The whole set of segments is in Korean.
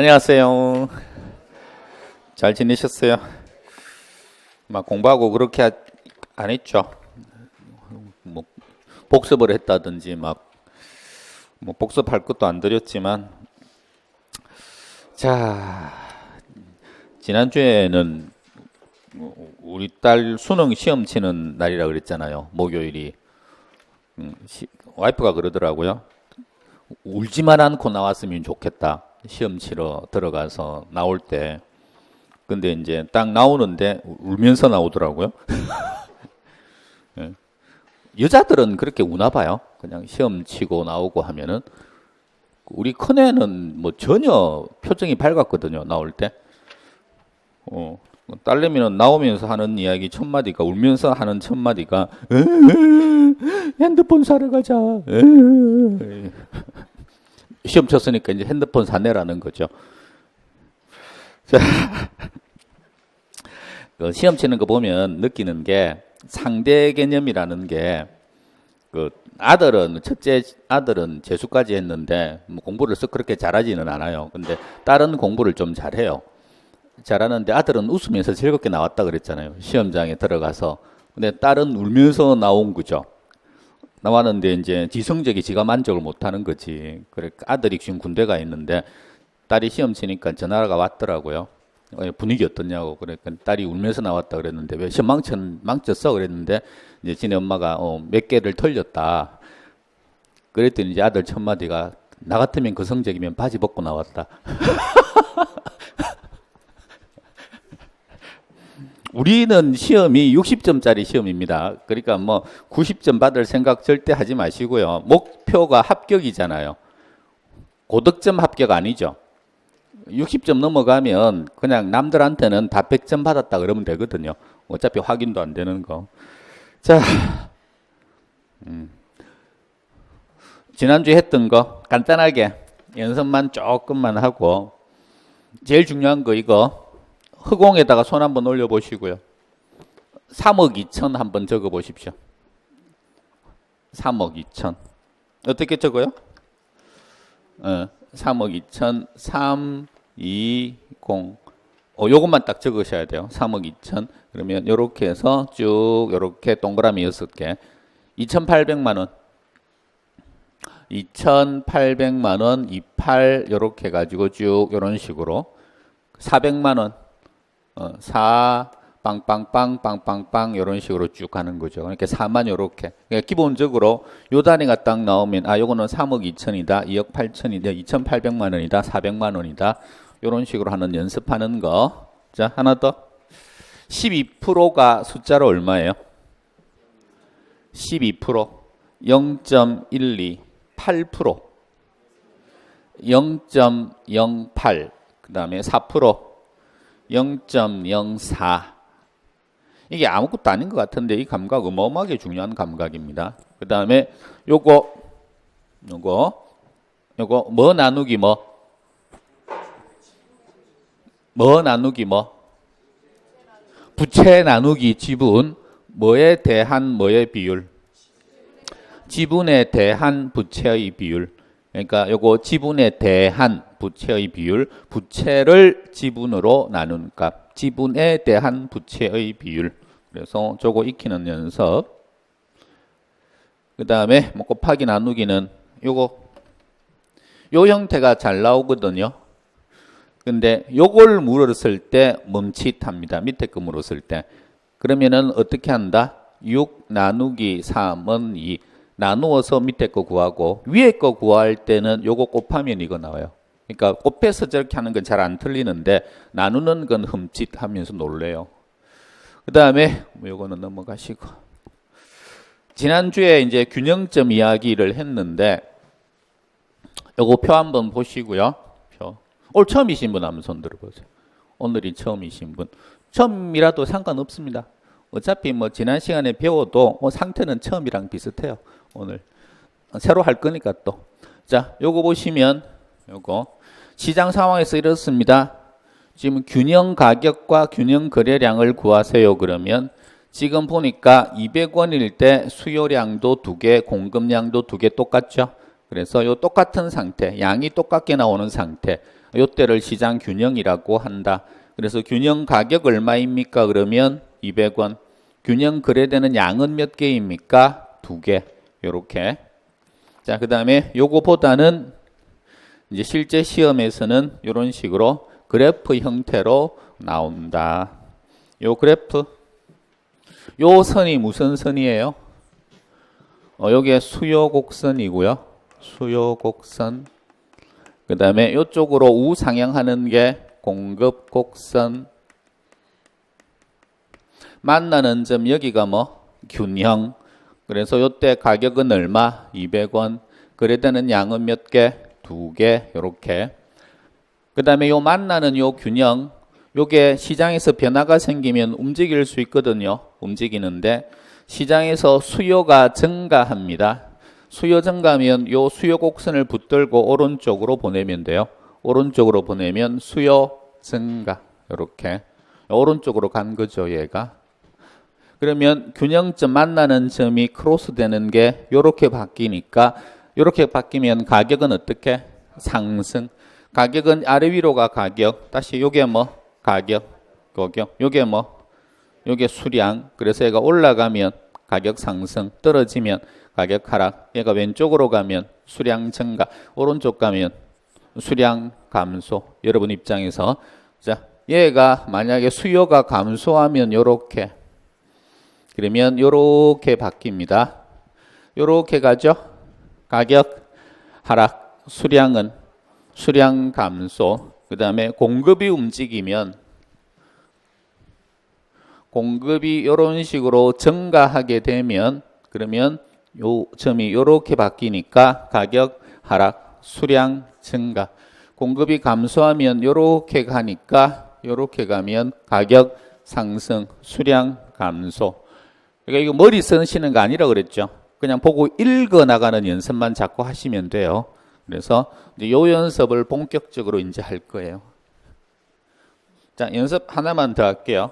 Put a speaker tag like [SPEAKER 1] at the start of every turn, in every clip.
[SPEAKER 1] 안녕하세요. 잘 지내셨어요? 막 공부하고 그렇게 안 했죠? 뭐 복습을 했다든지 뭐 복습할 것도 안 드렸지만, 자, 지난주에는 우리 딸 수능 시험 치는 날이라 그랬잖아요. 목요일이. 와이프가 그러더라고요. 울지만 않고 나왔으면 좋겠다. 시험 치러 들어가서 나올 때. 근데 이제 딱 나오는데 울면서 나오더라고요. 예. 여자들은 그렇게 우나 봐요. 그냥 시험 치고 나오고 하면은. 우리 큰애는 뭐 전혀 표정이 밝았거든요. 나올 때. 딸내미는 나오면서 하는 이야기 첫 마디가, 울면서 하는 첫 마디가 핸드폰 사러 가자. 시험 쳤으니까 이제 핸드폰 사내라는 거죠. 자, 그 시험 치는 거 보면 느끼는 게 상대 개념이라는 게, 첫째 아들은 재수까지 했는데 뭐 공부를 썩 그렇게 잘하지는 않아요. 근데 딸은 공부를 좀 잘해요. 잘하는데 아들은 웃으면서 즐겁게 나왔다 그랬잖아요. 시험장에 들어가서. 근데 딸은 울면서 나온 거죠. 나왔는데 이제 지 성적이 지가 만족을 못 하는 거지. 그래, 아들이 지금 군대 가 있는데 딸이 시험 치니까 전화가 왔더라고요. 분위기 어떻냐고. 그러니까 딸이 울면서 나왔다 그랬는데, 왜 시험 망쳤어? 그랬는데 이제 지네 엄마가 몇 개를 틀렸다. 그랬더니 이제 아들 첫 마디가, 나 같으면 그 성적이면 바지 벗고 나왔다. 우리는 시험이 60점짜리 시험입니다. 그러니까 뭐 90점 받을 생각 절대 하지 마시고요. 목표가 합격이잖아요. 고득점 합격 아니죠. 60점 넘어가면 그냥 남들한테는 다 100점 받았다 그러면 되거든요. 어차피 확인도 안 되는 거. 자, 지난주에 했던 거 간단하게 연습만 조금만 하고, 제일 중요한 거 이거 허공에다가 손 한번 올려보시고요. 3억 2천 한번 적어보십시오. 3억 2천. 어떻게 적어요? 3억 2천, 3, 2, 0. 요것만 딱 적으셔야 돼요. 3억 2천. 그러면 요렇게 해서 쭉 요렇게 동그라미 6개. 2,800만 원. 2,800만 원, 28 요렇게 해가지고 쭉 요런 식으로. 400만 원. 4 빵빵빵 빵빵빵 이런 식으로 쭉 가는 거죠. 그러니까 4만 요렇게. 그러니까 기본적으로 요 단위가 딱 나오면, 요거는 3억 2천이다, 2억 8천이다, 2,800만 원이다, 400만 원이다. 이런 식으로 하는 연습하는 거. 자, 하나 더. 12%가 숫자로 얼마예요? 12%. 0.12. 8%. 0.08. 그 다음에 4%. 0.04. 이게 아무것도 아닌 것 같은데 이 감각 어마어마하게 중요한 감각입니다. 그 다음에 요거 뭐 나누기 뭐 나누기 뭐 부채 나누기 지분, 뭐에 대한 뭐의 비율? 지분에 대한 부채의 비율. 그러니까 요거 지분에 대한 부채의 비율, 부채를 지분으로 나눈 값, 지분에 대한 부채의 비율. 그래서 저거 익히는 연습. 그 다음에 뭐 곱하기 나누기는 요 형태가 잘 나오거든요. 근데 요걸 물었을 때 멈칫합니다. 밑에 거 물었을 때. 그러면은 어떻게 한다? 6 나누기 3은 2. 나누어서 밑에 거 구하고, 위에 거 구할 때는 요거 곱하면 이거 나와요. 그러니까 곱해서 저렇게 하는 건 잘 안 틀리는데 나누는 건 흠칫하면서 놀래요. 그 다음에 요거는 넘어가시고, 지난주에 이제 균형점 이야기를 했는데 요거 표 한번 보시고요. 표. 오늘 처음이신 분 한번 손 들어보세요. 오늘이 처음이신 분. 처음이라도 상관없습니다. 어차피 뭐 지난 시간에 배워도 상태는 처음이랑 비슷해요. 오늘 새로 할 거니까 또. 자, 요거 보시면 요거 시장 상황에서 이렇습니다. 지금 균형 가격과 균형 거래량을 구하세요. 그러면 지금 보니까 200원일 때 수요량도 2개, 공급량도 2개 똑같죠? 그래서 요 똑같은 상태, 양이 똑같게 나오는 상태, 요때를 시장 균형이라고 한다. 그래서 균형 가격 얼마입니까? 그러면 200원. 균형 거래되는 양은 몇 개입니까? 2개. 요렇게. 자, 그다음에 요거보다는 이제 실제 시험에서는 이런 식으로 그래프 형태로 나온다. 요 그래프, 요 선이 무슨 선이에요? 요게 수요 곡선이고요. 수요 곡선. 그 다음에 이쪽으로 우상향하는 게 공급 곡선. 만나는 점 여기가 뭐? 균형. 그래서 요때 가격은 얼마? 200원. 거래되는 양은 몇 개? 2개. 요렇게. 그 다음에 요 만나는 요 균형. 요게 시장에서 변화가 생기면 움직일 수 있거든요. 움직이는데 시장에서 수요가 증가합니다. 수요 증가하면 요 수요 곡선을 붙들고 오른쪽으로 보내면 돼요. 오른쪽으로 보내면 수요 증가. 요렇게. 오른쪽으로 간 거죠, 얘가. 그러면 균형점 만나는 점이 크로스 되는 게 요렇게 바뀌니까 요렇게 바뀌면 가격은 어떻게? 상승. 가격은 아래 위로가 가격. 다시 요게 뭐? 가격. 요게 뭐? 요게 수량. 그래서 얘가 올라가면 가격 상승. 떨어지면 가격 하락. 얘가 왼쪽으로 가면 수량 증가. 오른쪽 가면 수량 감소. 여러분 입장에서. 자, 얘가 만약에 수요가 감소하면 요렇게. 그러면 요렇게 바뀝니다. 요렇게 가죠. 가격 하락. 수량은 수량 감소. 그 다음에 공급이 움직이면 공급이 이런 식으로 증가하게 되면 그러면 요 점이 이렇게 바뀌니까 가격 하락, 수량 증가. 공급이 감소하면 이렇게 가니까 이렇게 가면 가격 상승, 수량 감소. 그러니까 이거 머리 쓰시는 거 아니라 그랬죠. 그냥 보고 읽어 나가는 연습만 자꾸 하시면 돼요. 그래서 이제 요 연습을 본격적으로 이제 할 거예요. 자, 연습 하나만 더 할게요.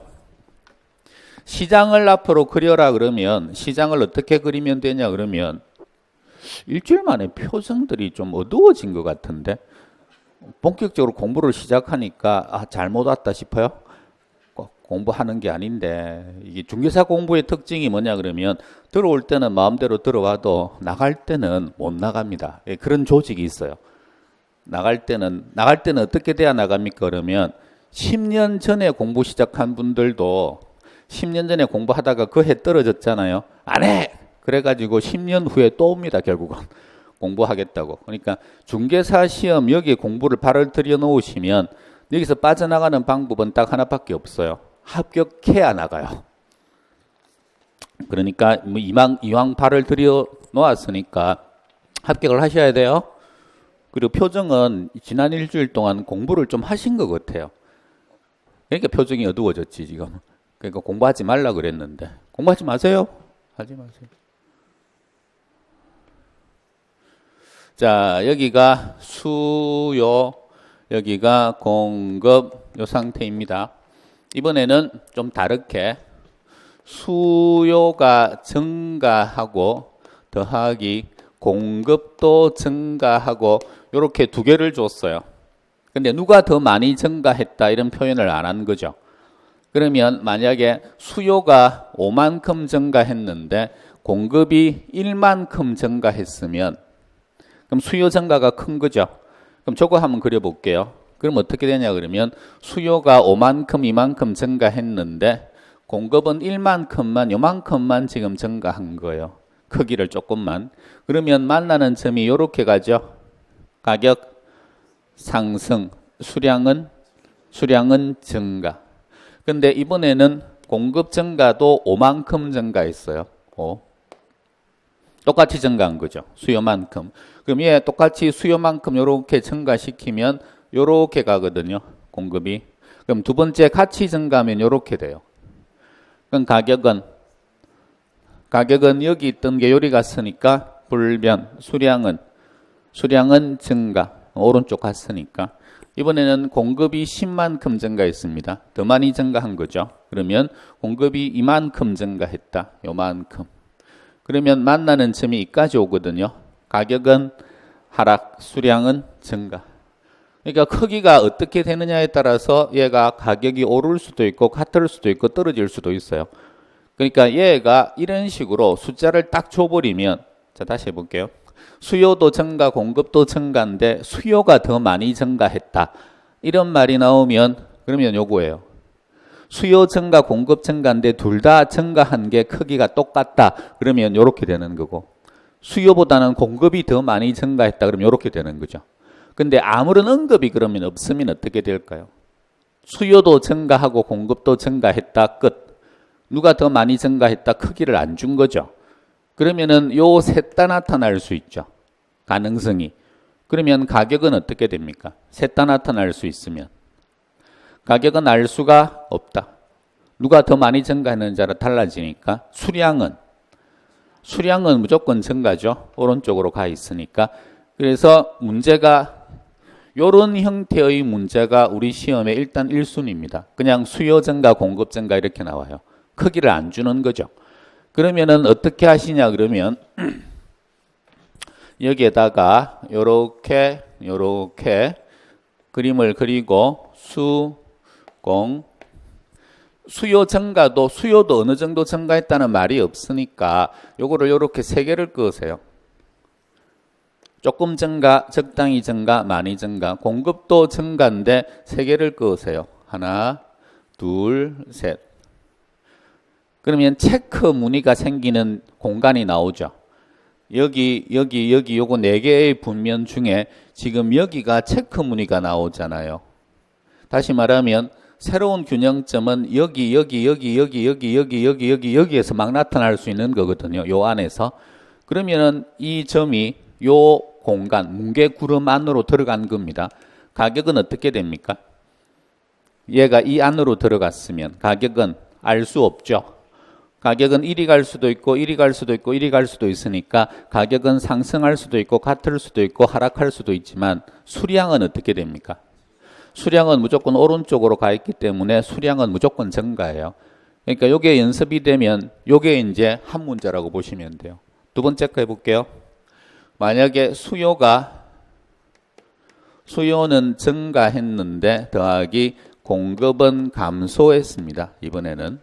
[SPEAKER 1] 시장을 앞으로 그려라 그러면 시장을 어떻게 그리면 되냐 그러면 일주일 만에 표정들이 좀 어두워진 것 같은데 본격적으로 공부를 시작하니까 잘못 왔다 싶어요. 공부하는 게 아닌데 이게 중개사 공부의 특징이 뭐냐 그러면 들어올 때는 마음대로 들어와도 나갈 때는 못 나갑니다. 그런 조직이 있어요. 나갈 때는 어떻게 돼야 나갑니까 그러면 10년 전에 공부 시작한 분들도 10년 전에 공부하다가 그 해 떨어졌잖아요. 안 해! 그래가지고 10년 후에 또 옵니다. 결국은 공부하겠다고. 그러니까 중개사 시험 여기에 공부를 발을 들여 놓으시면 여기서 빠져나가는 방법은 딱 하나밖에 없어요. 합격해야 나가요. 그러니까 뭐 이왕 발을 들여 놓았으니까 합격을 하셔야 돼요. 그리고 표정은 지난 일주일 동안 공부를 좀 하신 것 같아요. 그러니까 표정이 어두워졌지 지금. 그러니까 공부하지 말라 그랬는데 공부하지 마세요. 하지 마세요. 자, 여기가 수요, 여기가 공급 요 상태입니다. 이번에는 좀 다르게 수요가 증가하고 더하기 공급도 증가하고 이렇게 두 개를 줬어요. 근데 누가 더 많이 증가했다 이런 표현을 안 한 거죠. 그러면 만약에 수요가 5만큼 증가했는데 공급이 1만큼 증가했으면 그럼 수요 증가가 큰 거죠. 그럼 저거 한번 그려볼게요. 그럼 어떻게 되냐 그러면 수요가 5만큼, 2만큼 증가했는데 공급은 1만큼만, 요만큼만 지금 증가한 거예요. 크기를 조금만. 그러면 만나는 점이 이렇게 가죠. 가격 상승, 수량은 증가. 근데 이번에는 공급 증가도 5만큼 증가했어요. 똑같이 증가한 거죠. 수요만큼. 그럼 얘 똑같이 수요만큼 이렇게 증가시키면 이렇게 가거든요. 공급이. 그럼 두 번째 같이 증가하면 이렇게 돼요. 그럼 가격은 여기 있던 게 요리 갔으니까 불변. 수량은 증가. 오른쪽 갔으니까. 이번에는 공급이 10만큼 증가했습니다. 더 많이 증가한 거죠. 그러면 공급이 이만큼 증가했다. 요만큼. 그러면 만나는 점이 이까지 오거든요. 가격은 하락, 수량은 증가. 그러니까 크기가 어떻게 되느냐에 따라서 얘가 가격이 오를 수도 있고 같을 수도 있고 떨어질 수도 있어요. 그러니까 얘가 이런 식으로 숫자를 딱 줘버리면, 자 다시 해볼게요. 수요도 증가, 공급도 증가인데 수요가 더 많이 증가했다. 이런 말이 나오면 그러면 요거예요. 수요 증가, 공급 증가인데 둘 다 증가한 게 크기가 똑같다. 그러면 요렇게 되는 거고, 수요보다는 공급이 더 많이 증가했다. 그러면 요렇게 되는 거죠. 근데 아무런 언급이 그러면 없으면 어떻게 될까요? 수요도 증가하고 공급도 증가했다. 끝. 누가 더 많이 증가했다. 크기를 안 준 거죠. 그러면은 요 셋 다 나타날 수 있죠. 가능성이. 그러면 가격은 어떻게 됩니까? 셋 다 나타날 수 있으면 가격은 알 수가 없다. 누가 더 많이 증가했는지 따라 달라지니까 수량은 무조건 증가죠. 오른쪽으로 가 있으니까. 그래서 문제가 요런 형태의 문제가 우리 시험에 일단 1순위입니다. 그냥 수요 증가, 공급 증가 이렇게 나와요. 크기를 안 주는 거죠. 그러면은 어떻게 하시냐 그러면 여기에다가 요렇게 그림을 그리고 수요 증가도 수요도 어느 정도 증가했다는 말이 없으니까 요거를 요렇게 세 개를 그으세요. 조금 증가, 적당히 증가, 많이 증가. 공급도 증가인데 세 개를 그으세요. 하나, 둘, 셋. 그러면 체크 무늬가 생기는 공간이 나오죠. 여기 요거 네 개의 분면 중에 지금 여기가 체크 무늬가 나오잖아요. 다시 말하면 새로운 균형점은 여기에서 막 나타날 수 있는 거거든요. 요 안에서. 그러면은 이 점이 요 공간, 뭉게 구름 안으로 들어간 겁니다. 가격은 어떻게 됩니까? 얘가 이 안으로 들어갔으면 가격은 알 수 없죠. 가격은 이리 갈 수도 있고 이리 갈 수도 있고 이리 갈 수도 있으니까 가격은 상승할 수도 있고 같을 수도 있고 하락할 수도 있지만 수량은 어떻게 됩니까? 수량은 무조건 오른쪽으로 가 있기 때문에 수량은 무조건 증가해요. 그러니까 요게 연습이 되면 요게 이제 한 문제라고 보시면 돼요. 두 번째 거 해볼게요. 만약에 수요는 증가했는데 더하기 공급은 감소했습니다. 이번에는.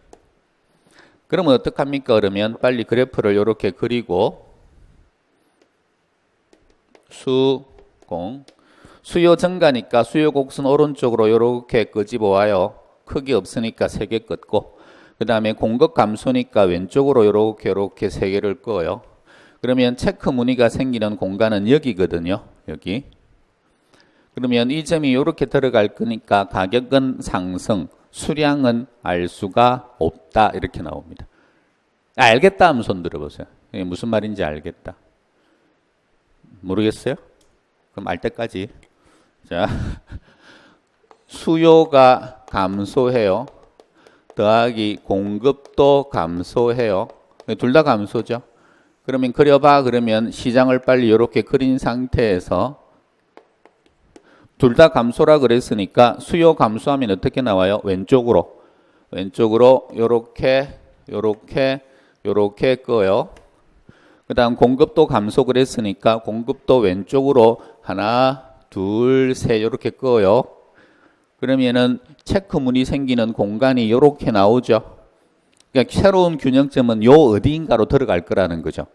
[SPEAKER 1] 그러면 어떡합니까? 그러면 빨리 그래프를 이렇게 그리고 수요 증가니까 수요 곡선 오른쪽으로 이렇게 끄집어 와요. 크기 없으니까 세 개 끄고, 그 다음에 공급 감소니까 왼쪽으로 이렇게 세 개를 끄어요. 그러면 체크 무늬가 생기는 공간은 여기거든요. 여기. 그러면 이 점이 이렇게 들어갈 거니까 가격은 상승, 수량은 알 수가 없다. 이렇게 나옵니다. 알겠다 하면 손 들어보세요. 이게 무슨 말인지 알겠다. 모르겠어요? 그럼 알 때까지. 자, 수요가 감소해요. 더하기 공급도 감소해요. 둘 다 감소죠. 그러면 그려봐. 그러면 시장을 빨리 이렇게 그린 상태에서 둘 다 감소라 그랬으니까 수요 감소하면 어떻게 나와요? 왼쪽으로 요렇게 꺼요. 그 다음 공급도 감소 그랬으니까 공급도 왼쪽으로 하나, 둘, 셋 이렇게 꺼요. 그러면은 체크 무늬 생기는 공간이 이렇게 나오죠. 그러니까 새로운 균형점은 요 어디인가로 들어갈 거라는 거죠.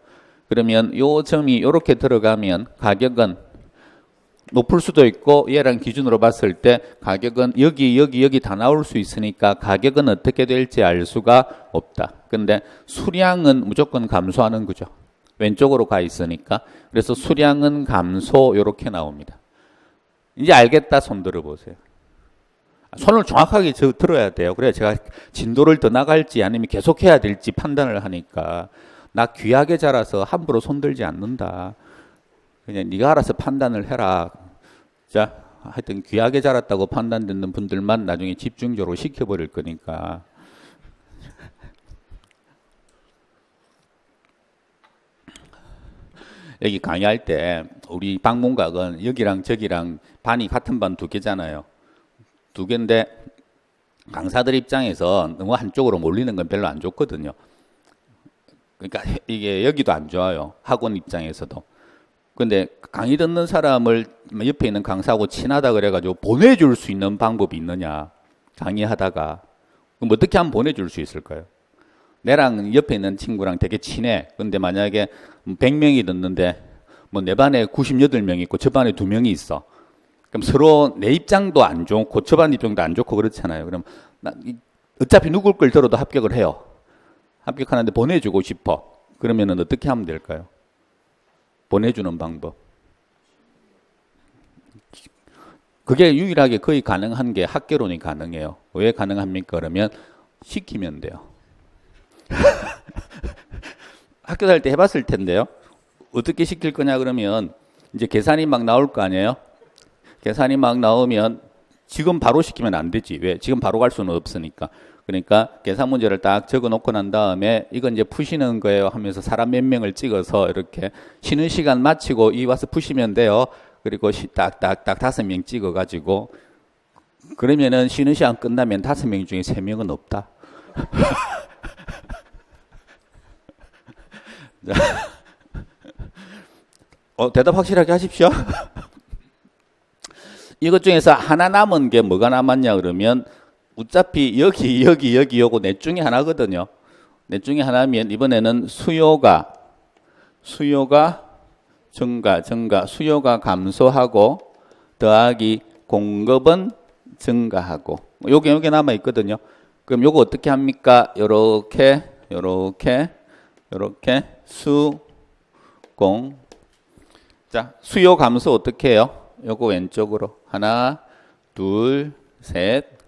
[SPEAKER 1] 그러면 요 점이 이렇게 들어가면 가격은 높을 수도 있고 얘랑 기준으로 봤을 때 가격은 여기 다 나올 수 있으니까 가격은 어떻게 될지 알 수가 없다. 근데 수량은 무조건 감소하는 거죠. 왼쪽으로 가 있으니까. 그래서 수량은 감소 이렇게 나옵니다. 이제 알겠다 손 들어보세요. 손을 정확하게 들어야 돼요. 그래야 제가 진도를 더 나갈지 아니면 계속해야 될지 판단을 하니까. 나 귀하게 자라서 함부로 손 들지 않는다. 그냥 네가 알아서 판단을 해라. 자, 하여튼 귀하게 자랐다고 판단되는 분들만 나중에 집중적으로 시켜버릴 거니까. 여기 강의할 때 우리 방문각은 여기랑 저기랑 반이 같은 반 두 개잖아요. 두 개인데 강사들 입장에서 너무 한쪽으로 몰리는 건 별로 안 좋거든요. 그러니까 이게 여기도 안 좋아요. 학원 입장에서도. 근데 강의 듣는 사람을 옆에 있는 강사하고 친하다 그래가지고 보내줄 수 있는 방법이 있느냐? 강의하다가. 그럼 어떻게 하면 보내줄 수 있을까요? 내랑 옆에 있는 친구랑 되게 친해. 근데 만약에 100명이 듣는데 뭐 내 반에 98명이 있고 저 반에 2명이 있어. 그럼 서로 내 입장도 안 좋고 저 반 입장도 안 좋고 그렇잖아요. 그럼 어차피 누굴 걸 들어도 합격을 해요. 합격하는데 보내주고 싶어. 그러면은 어떻게 하면 될까요? 보내주는 방법. 그게 유일하게 거의 가능한 게 학개론이 가능해요. 왜 가능합니까? 그러면 시키면 돼요. 학교 다닐 때 해봤을 텐데요. 어떻게 시킬 거냐 그러면 이제 계산이 막 나올 거 아니에요. 계산이 막 나오면 지금 바로 시키면 안 되지. 왜? 지금 바로 갈 수는 없으니까. 그러니까 계산 문제를 딱 적어 놓고 난 다음에 이건 이제 푸시는 거예요 하면서 사람 몇 명을 찍어서 이렇게 쉬는 시간 마치고 이 와서 푸시면 돼요. 그리고 딱딱딱 5명 찍어 가지고 그러면은 쉬는 시간 끝나면 5명 중에 3명은 없다. 대답 확실하게 하십시오. 이것 중에서 하나 남은 게 뭐가 남았냐 그러면 어차피 여기 요거 넷 중에 하나거든요. 넷 중에 하나면 이번에는 수요가 증가, 수요가 감소하고 더하기 공급은 증가하고 요게 남아 있거든요. 그럼 요거 어떻게 합니까? 요렇게 수공. 자, 수요 감소 어떻게 해요? 요거 왼쪽으로 하나, 둘, 셋.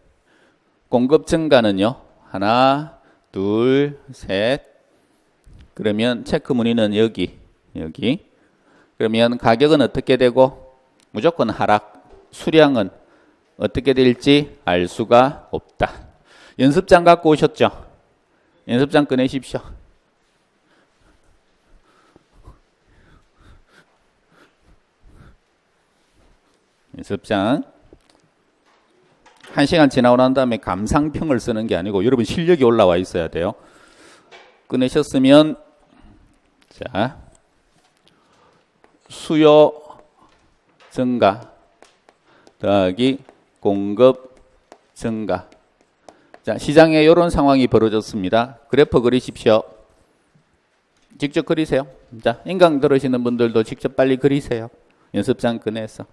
[SPEAKER 1] 공급 증가는요. 하나, 둘, 셋. 그러면 체크 무늬는 여기. 그러면 가격은 어떻게 되고 무조건 하락. 수량은 어떻게 될지 알 수가 없다. 연습장 갖고 오셨죠? 연습장 꺼내십시오. 연습장 1시간 지나고 난 다음에 감상평을 쓰는 게 아니고 여러분 실력이 올라와 있어야 돼요. 꺼내셨으면 자 수요 증가 더하기 공급 증가. 자, 시장에 이런 상황이 벌어졌습니다. 그래프 그리십시오. 직접 그리세요. 자, 인강 들으시는 분들도 직접 빨리 그리세요. 연습장 꺼내서.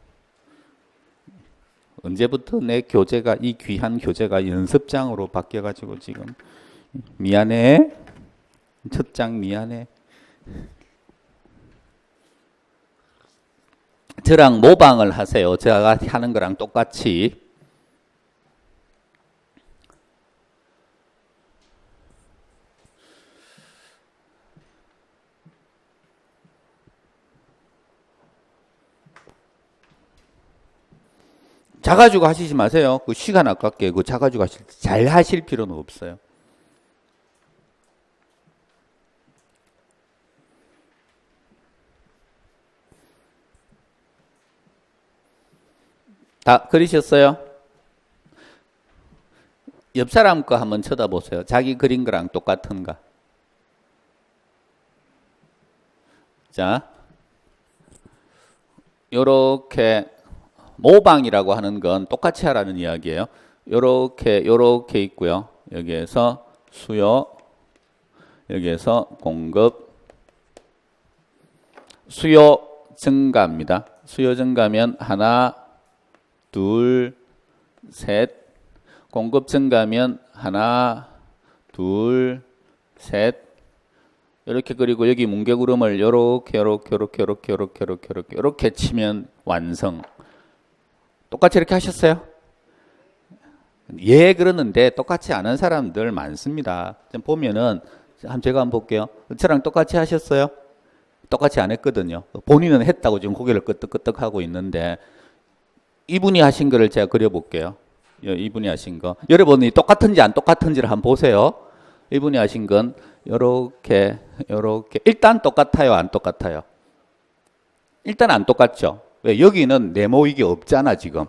[SPEAKER 1] 언제부터 내 교재가 이 귀한 교재가 연습장으로 바뀌어가지고 지금 미안해. 첫 장 미안해. 저랑 모방을 하세요. 제가 하는 거랑 똑같이. 자가지고 하시지 마세요. 그 시간 아깝게 그 자가지고 잘 하실 필요는 없어요. 다 그리셨어요? 옆 사람 거 한번 쳐다보세요. 자기 그린 거랑 똑같은가? 자, 요렇게 모방이라고 하는 건 똑같이 하라는 이야기예요. 요렇게 있고요. 여기에서 수요, 여기에서 공급, 수요 증가입니다. 수요 증가면 하나, 둘, 셋. 공급 증가면 하나, 둘, 셋. 이렇게 그리고 여기 뭉게구름을 요렇게 치면 완성. 똑같이 이렇게 하셨어요? 예, 그러는데 똑같이 안 한 사람들 많습니다. 좀 보면은 제가 한번 볼게요. 저랑 똑같이 하셨어요? 똑같이 안 했거든요. 본인은 했다고 지금 고개를 끄덕끄덕 하고 있는데 이분이 하신 거를 제가 그려볼게요. 이분이 하신 거. 여러분이 똑같은지 안 똑같은지를 한번 보세요. 이분이 하신 건 요렇게 일단 똑같아요, 안 똑같아요? 일단 안 똑같죠. 왜? 여기는 네모이게 없잖아 지금.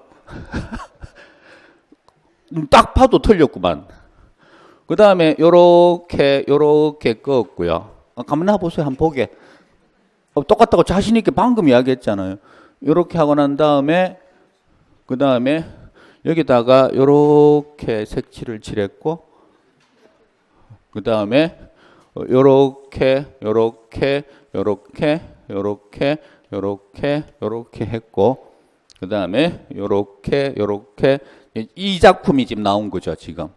[SPEAKER 1] 딱 봐도 틀렸구만. 그 다음에 요렇게 끄었고요. 가만 놔보세요. 한번 보게. 똑같다고 자신 있게 방금 이야기했잖아요. 이렇게 하고 난 다음에 그 다음에 여기다가 이렇게 색칠을 칠했고 그 다음에 요렇게 했고 그 다음에 요렇게 이 작품이 지금 나온 거죠 지금.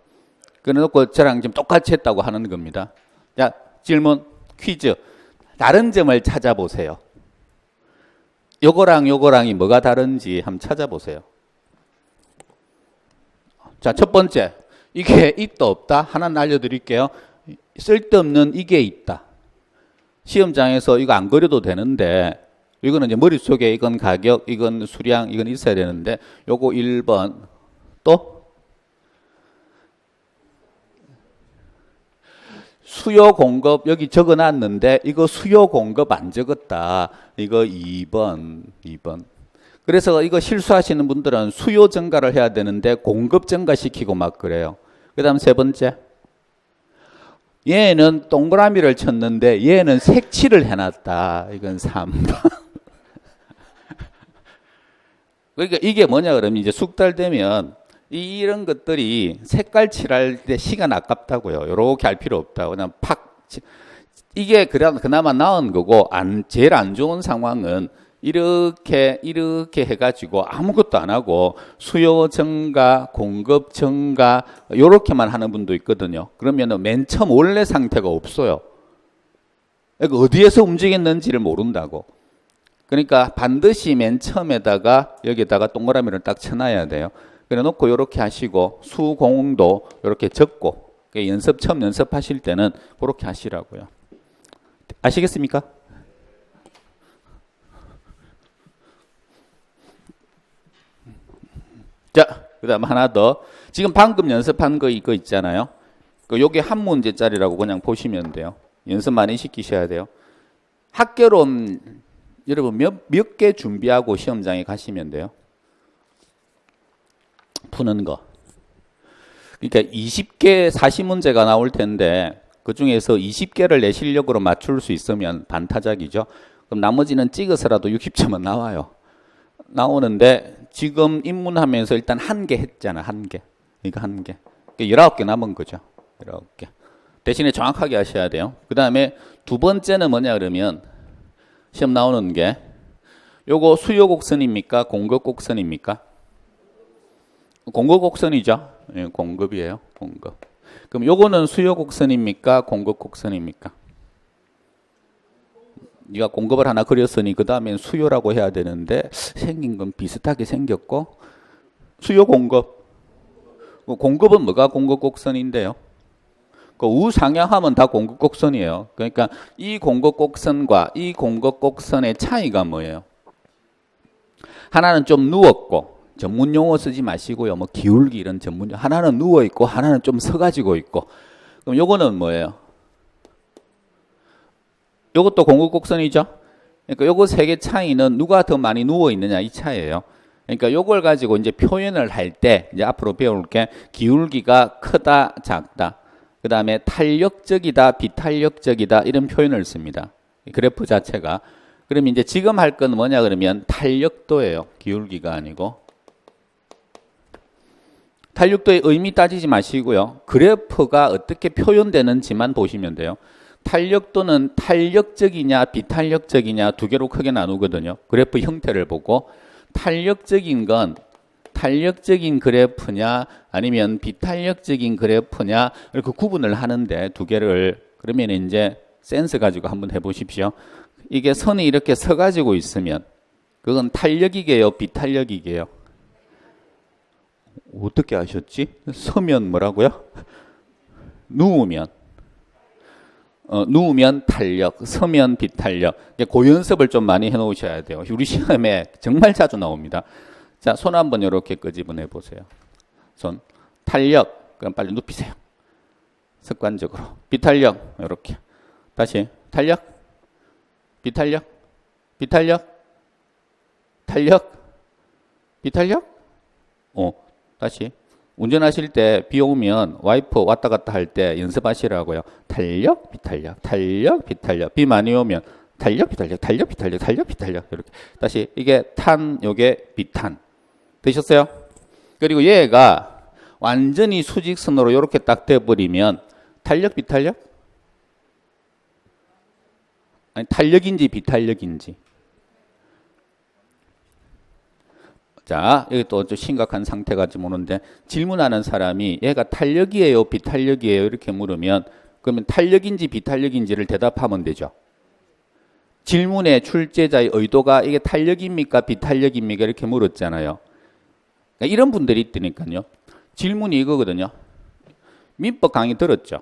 [SPEAKER 1] 그래놓고 저랑 지금 똑같이 했다고 하는 겁니다. 자, 질문 퀴즈. 다른 점을 찾아보세요. 요거랑이 뭐가 다른지 한번 찾아보세요. 자, 첫 번째. 이게 있다 없다? 하나는 알려드릴게요. 쓸데없는 이게 있다. 시험장에서 이거 안 그려도 되는데 이거는 이제 머릿속에 이건 가격, 이건 수량, 이건 있어야 되는데 요거 1번. 또 수요 공급 여기 적어놨는데 이거 수요 공급 안 적었다. 이거 2번. 그래서 이거 실수하시는 분들은 수요 증가를 해야 되는데 공급 증가시키고 막 그래요. 그 다음 세 번째. 얘는 동그라미를 쳤는데 얘는 색칠을 해놨다. 이건 3번. 그러니까 이게 뭐냐 그러면 이제 숙달 되면 이런 것들이 색깔 칠할 때 시간 아깝다고요. 이렇게 할 필요 없다고. 그냥 팍. 이게 그나마 나은 거고, 제일 안 좋은 상황은 이렇게 해가지고 아무것도 안 하고 수요 증가, 공급 증가, 요렇게만 하는 분도 있거든요. 그러면은 맨 처음 원래 상태가 없어요. 그러니까 어디에서 움직였는지를 모른다고. 그러니까 반드시 맨 처음에다가 여기다가 동그라미를 딱 쳐놔야 돼요. 그래 놓고 이렇게 하시고 수공도 이렇게 적고 처음 연습하실 때는 그렇게 하시라고요. 아시겠습니까? 자, 그 다음 하나 더. 지금 방금 연습한 거 이거 있잖아요. 요게 한 문제짜리라고 그냥 보시면 돼요. 연습 많이 시키셔야 돼요. 학교론 여러분 몇 개 준비하고 시험장에 가시면 돼요. 푸는 거. 그러니까 20개 40문제가 나올 텐데 그 중에서 20개를 내 실력으로 맞출 수 있으면 반타작이죠. 그럼 나머지는 찍어서라도 60점은 나와요. 나오는데 지금 입문하면서 일단 1개 했잖아. 1개. 그러니까 1개. 그러니까 19개 남은 거죠. 19개. 대신에 정확하게 하셔야 돼요. 그 다음에 두 번째는 뭐냐 그러면 시험 나오는 게 요거 수요 곡선입니까? 공급 곡선입니까? 공급 곡선이죠. 예, 공급이에요. 공급. 그럼 요거는 수요 곡선입니까? 공급 곡선입니까? 네가 공급을 하나 그렸으니 그 다음엔 수요라고 해야 되는데 생긴 건 비슷하게 생겼고 수요 공급. 공급은 뭐가 공급 곡선인데요? 그 우상향하면 다 공급 곡선이에요. 그러니까 이 공급 곡선과 이 공급 곡선의 차이가 뭐예요? 하나는 좀 누웠고 전문 용어 쓰지 마시고요. 뭐 기울기 이런 전문 용어. 하나는 누워 있고 하나는 좀 서 가지고 있고. 그럼 요거는 뭐예요? 요것도 공급 곡선이죠. 그러니까 요거 세 개 차이는 누가 더 많이 누워 있느냐 이 차이예요. 그러니까 요걸 가지고 이제 표현을 할 때 이제 앞으로 배울 게 기울기가 크다 작다. 그다음에 탄력적이다 비탄력적이다 이런 표현을 씁니다. 그래프 자체가. 그러면 이제 지금 할 건 뭐냐 그러면 탄력도예요. 기울기가 아니고. 탄력도의 의미 따지지 마시고요. 그래프가 어떻게 표현되는지만 보시면 돼요. 탄력도는 탄력적이냐 비탄력적이냐 두 개로 크게 나누거든요. 그래프 형태를 보고 탄력적인 건 탄력적인 그래프냐 아니면 비탄력적인 그래프냐 이렇게 구분을 하는데 두 개를. 그러면 이제 센스 가지고 한번 해보십시오. 이게 선이 이렇게 서 가지고 있으면 그건 탄력이게요 비탄력이게요? 어떻게 아셨지? 서면 뭐라고요? 누우면 탄력, 서면 비탄력. 그 연습을 좀 많이 해놓으셔야 돼요. 우리 시험에 정말 자주 나옵니다. 자, 손 한번 이렇게 끄집어내 보세요. 손 탄력, 그럼 빨리 눕히세요. 습관적으로. 비탄력 이렇게. 다시 탄력, 비탄력, 비탄력, 탄력, 비탄력. 다시. 운전하실 때 비 오면 와이퍼 왔다 갔다 할 때 연습하시라고요. 탄력, 비탄력, 탄력, 비탄력. 비 많이 오면 탄력, 비탄력, 탄력, 비탄력, 탄력, 비탄력. 이렇게. 다시 이게 탄, 요게 비탄. 되셨어요? 그리고 얘가 완전히 수직선으로 이렇게 딱 돼버리면 탄력, 비탄력? 아니, 탄력인지 비탄력인지. 자, 여기 또 좀 심각한 상태가 좀 오는데 질문하는 사람이 얘가 탄력이에요, 비탄력이에요 이렇게 물으면 그러면 탄력인지 비탄력인지를 대답하면 되죠. 질문의 출제자의 의도가 이게 탄력입니까, 비탄력입니까 이렇게 물었잖아요. 그러니까 이런 분들이 있다니까요. 질문이 이거거든요. 민법 강의 들었죠.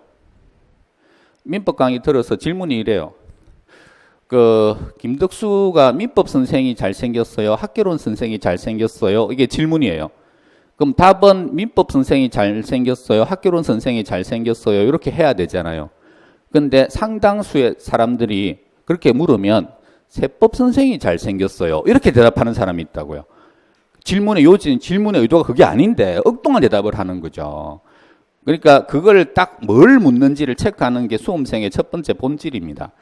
[SPEAKER 1] 민법 강의 들어서 질문이 이래요. 김덕수가 민법 선생이 잘생겼어요? 학개론 선생이 잘생겼어요? 이게 질문이에요. 그럼 답은 민법 선생이 잘생겼어요? 학개론 선생이 잘생겼어요? 이렇게 해야 되잖아요. 근데 상당수의 사람들이 그렇게 물으면 세법 선생이 잘생겼어요. 이렇게 대답하는 사람이 있다고요. 질문의 의도가 그게 아닌데 엉뚱한 대답을 하는 거죠. 그러니까 그걸 딱 뭘 묻는지를 체크하는 게 수험생의 첫 번째 본질입니다.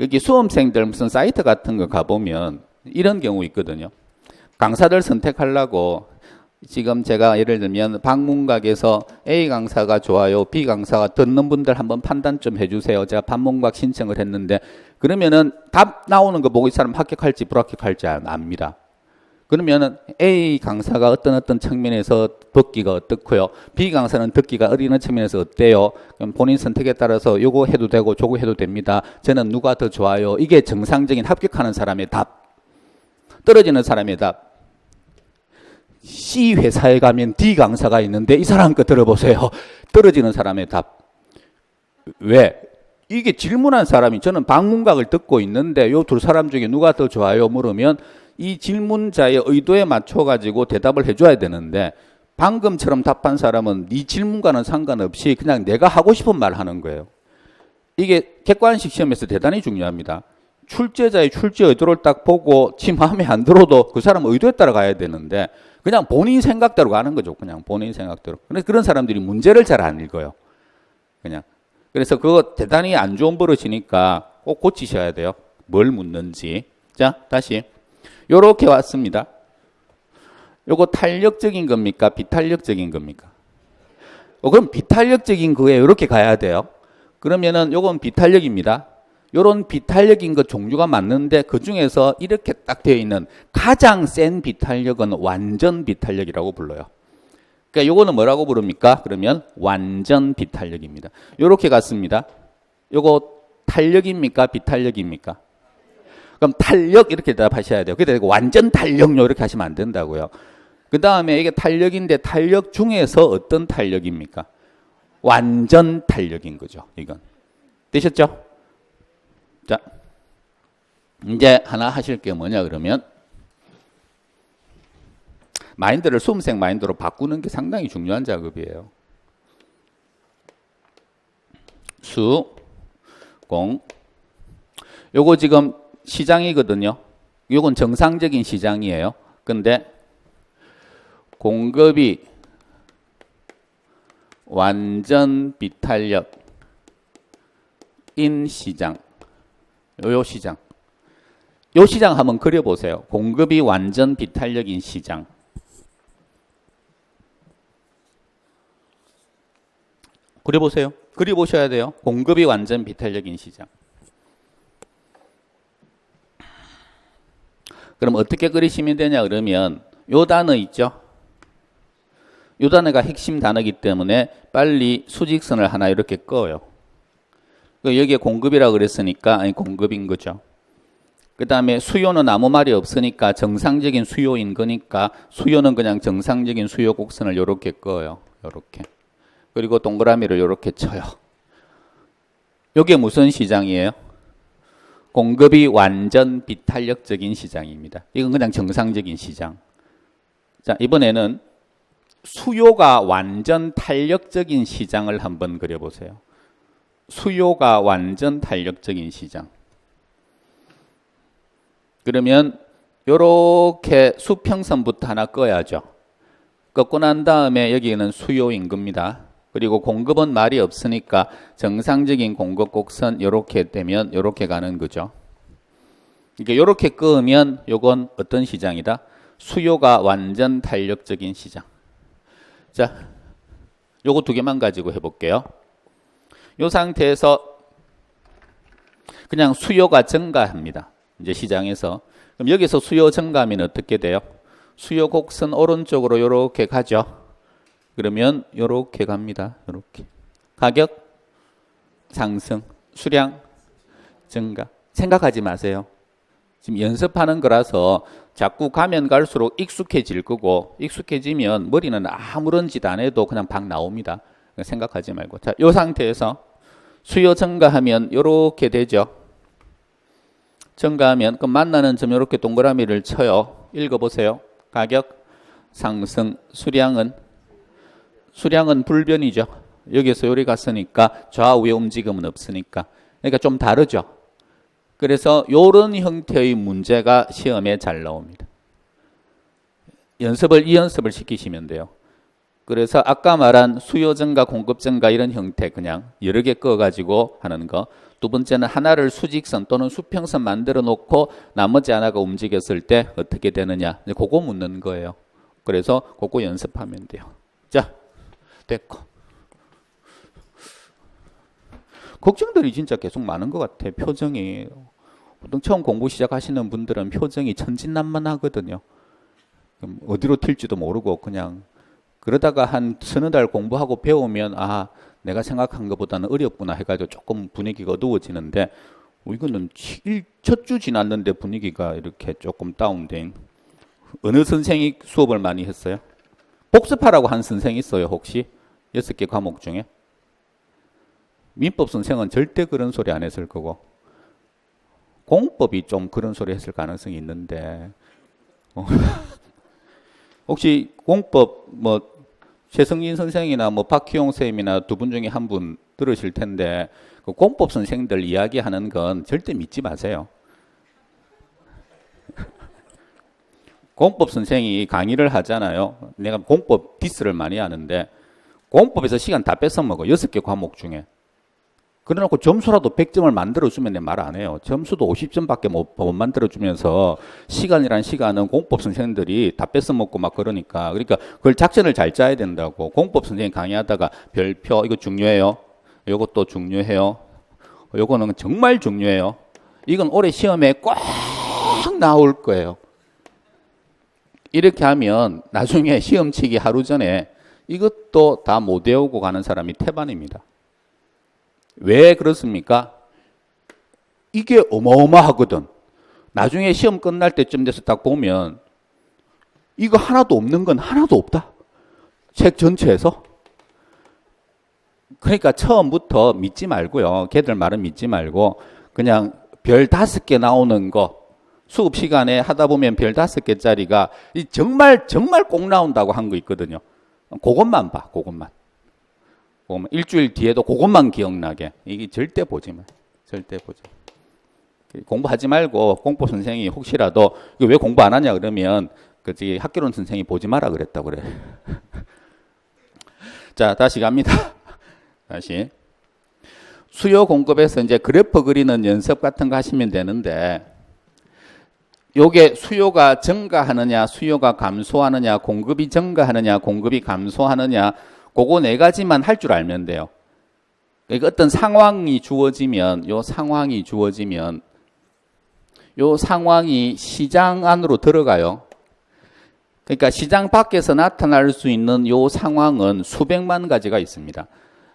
[SPEAKER 1] 여기 수험생들 무슨 사이트 같은 거 가보면 이런 경우 있거든요. 강사들 선택하려고 지금 제가 예를 들면 방문각에서 A 강사가 좋아요, B 강사가 듣는 분들 한번 판단 좀 해주세요. 제가 방문각 신청을 했는데 그러면은 답 나오는 거 보고 이 사람 합격할지 불합격할지 압니다. 그러면은 A 강사가 어떤 측면에서 듣기가 어떻고요. B 강사는 듣기가 어리는 측면에서 어때요. 그럼 본인 선택에 따라서 요거 해도 되고 저거 해도 됩니다. 저는 누가 더 좋아요. 이게 정상적인 합격하는 사람의 답. 떨어지는 사람의 답. C 회사에 가면 D 강사가 있는데 이 사람 거 들어보세요. 떨어지는 사람의 답. 왜? 이게 질문한 사람이 저는 방문각을 듣고 있는데 요 두 사람 중에 누가 더 좋아요 물으면 이 질문자의 의도에 맞춰가지고 대답을 해줘야 되는데 방금처럼 답한 사람은 네 질문과는 상관없이 그냥 내가 하고 싶은 말 하는 거예요. 이게 객관식 시험에서 대단히 중요합니다. 출제자의 출제 의도를 딱 보고 지 마음에 안 들어도 그 사람 의도에 따라 가야 되는데 그냥 본인 생각대로 가는 거죠. 그냥 본인 생각대로. 그래서 그런 사람들이 문제를 잘 안 읽어요. 그냥. 그래서 그거 대단히 안 좋은 버릇이니까 꼭 고치셔야 돼요. 뭘 묻는지. 자, 다시. 요렇게 왔습니다. 요거 탄력적인 겁니까? 비탄력적인 겁니까? 그럼 비탄력적인 거에 이렇게 가야 돼요. 그러면은 요건 비탄력입니다. 요런 비탄력인 것 종류가 맞는데 그 중에서 이렇게 딱 되어 있는 가장 센 비탄력은 완전 비탄력이라고 불러요. 그러니까 요거는 뭐라고 부릅니까? 그러면 완전 비탄력입니다. 요렇게 갔습니다. 요거 탄력입니까? 비탄력입니까? 그럼 탄력 이렇게 대답하셔야 돼요. 그때 완전 탄력요 이렇게 하시면 안 된다고요. 그 다음에 이게 탄력인데 탄력 중에서 어떤 탄력입니까? 완전 탄력인 거죠. 이건. 되셨죠? 자, 이제 하나 하실 게 뭐냐 그러면 마인드를 수험생 마인드로 바꾸는 게 상당히 중요한 작업이에요. 수, 공. 요거 지금 시장이거든요. 요건 정상적인 시장이에요. 근데 공급이 완전 비탄력인 시장. 요 시장. 요 시장 한번 그려보세요. 공급이 완전 비탄력인 시장. 그려보세요. 그려보셔야 돼요. 공급이 완전 비탄력인 시장. 그럼 어떻게 그리시면 되냐 그러면 요 단어 있죠. 요 단어가 핵심 단어이기 때문에 빨리 수직선을 하나 이렇게 그어요. 여기에 공급이라고 그랬으니까 아니 공급인 거죠. 그 다음에 수요는 아무 말이 없으니까 정상적인 수요인 거니까 수요는 그냥 정상적인 수요 곡선을 이렇게 그어요. 이렇게. 그리고 동그라미를 이렇게 쳐요. 이게 무슨 시장이에요? 공급이 완전 비탄력적인 시장입니다. 이건 그냥 정상적인 시장. 자, 이번에는 수요가 완전 탄력적인 시장을 한번 그려보세요. 수요가 완전 탄력적인 시장. 그러면 이렇게 수평선부터 하나 꺼야죠. 꺾고 난 다음에 여기는 수요인 겁니다. 그리고 공급은 말이 없으니까 정상적인 공급 곡선 이렇게 되면 이렇게 가는 거죠. 그러니까 이렇게 끄면 요건 어떤 시장이다? 수요가 완전 탄력적인 시장. 자, 요거 두 개만 가지고 해볼게요. 요 상태에서 그냥 수요가 증가합니다. 이제 시장에서. 그럼 여기서 수요 증가하면 어떻게 돼요? 수요 곡선 오른쪽으로 이렇게 가죠. 그러면 이렇게 갑니다. 이렇게. 가격 상승, 수량 증가. 생각하지 마세요. 지금 연습하는 거라서 자꾸 가면 갈수록 익숙해질 거고, 익숙해지면 머리는 아무런 짓 안 해도 그냥 박 나옵니다. 생각하지 말고. 자, 이 상태에서 수요 증가하면 이렇게 되죠. 증가하면 그 만나는 점 이렇게 동그라미를 쳐요. 읽어보세요. 가격 상승, 수량은 불변이죠. 여기서 요리 갔으니까 좌우의 움직임은 없으니까. 그러니까 좀 다르죠. 그래서 이런 형태의 문제가 시험에 잘 나옵니다. 이 연습을 시키시면 돼요. 그래서 아까 말한 수요 증가, 공급 증가 이런 형태 그냥 여러 개 꺼가지고 하는 거. 두 번째는 하나를 수직선 또는 수평선 만들어 놓고 나머지 하나가 움직였을 때 어떻게 되느냐. 그거 묻는 거예요. 그래서 그거 연습하면 돼요. 자, 됐고. 걱정들이 진짜 계속 많은 것 같아. 표정이. 보통 처음 공부 시작하시는 분들은 표정이 천진난만하거든요. 어디로 튈지도 모르고 그냥 그러다가 한 서너 달 공부하고 배우면 아 내가 생각한 것보다는 어렵구나 해가지고 조금 분위기가 어두워지는데 이거는 첫 주 지났는데 분위기가 이렇게 조금 다운된. 어느 선생이 수업을 많이 했어요? 복습하라고 한 선생 있어요 혹시? 6개 과목 중에? 민법 선생은 절대 그런 소리 안 했을 거고 공법이 좀 그런 소리 했을 가능성이 있는데 혹시 공법 뭐 최성진 선생이나 뭐 박희용 선생님이나 두 분 중에 한 분 들으실 텐데 그 공법 선생들 이야기하는 건 절대 믿지 마세요. 공법 선생이 강의를 하잖아요. 내가 공법 디스를 많이 하는데 공법에서 시간 다 뺏어 먹어. 6개 과목 중에. 그래놓고 점수라도 100점을 만들어주면 내 말 안 해요. 점수도 50점밖에 못 만들어주면서 시간이란 시간은 공법 선생님들이 다 뺏어먹고 막 그러니까 그걸 작전을 잘 짜야 된다고. 공법 선생님 강의하다가 별표 이거 중요해요. 이것도 중요해요. 이거는 정말 중요해요. 이건 올해 시험에 꼭 나올 거예요. 이렇게 하면 나중에 시험 치기 하루 전에 이것도 다 못 외우고 가는 사람이 태반입니다. 왜 그렇습니까? 이게 어마어마하거든. 나중에 시험 끝날 때쯤 돼서 딱 보면 이거 하나도 없는 건 하나도 없다. 책 전체에서. 그러니까 처음부터 믿지 말고요. 걔들 말은 믿지 말고 그냥 별 5개 나오는 거 수업 시간에 하다 보면 별 5개짜리가 정말 꼭 나온다고 한 거 있거든요. 그것만 봐. 그것만. 일주일 뒤에도 그것만 기억나게. 이게 절대 보지 마. 절대 보지 마. 공부하지 말고 공법 선생이 혹시라도 이거 왜 공부 안 하냐 그러면 그 학교론 선생이 보지 마라 그랬다고 그래. 자, 다시 갑니다. 다시. 수요 공급에서 이제 그래프 그리는 연습 같은 거 하시면 되는데 요게 수요가 증가하느냐, 수요가 감소하느냐, 공급이 증가하느냐, 공급이 감소하느냐 그거 4가지만 할 줄 알면 돼요. 그러니까 어떤 상황이 주어지면 요 상황이 시장 안으로 들어가요. 그러니까 시장 밖에서 나타날 수 있는 요 상황은 수백만 가지가 있습니다.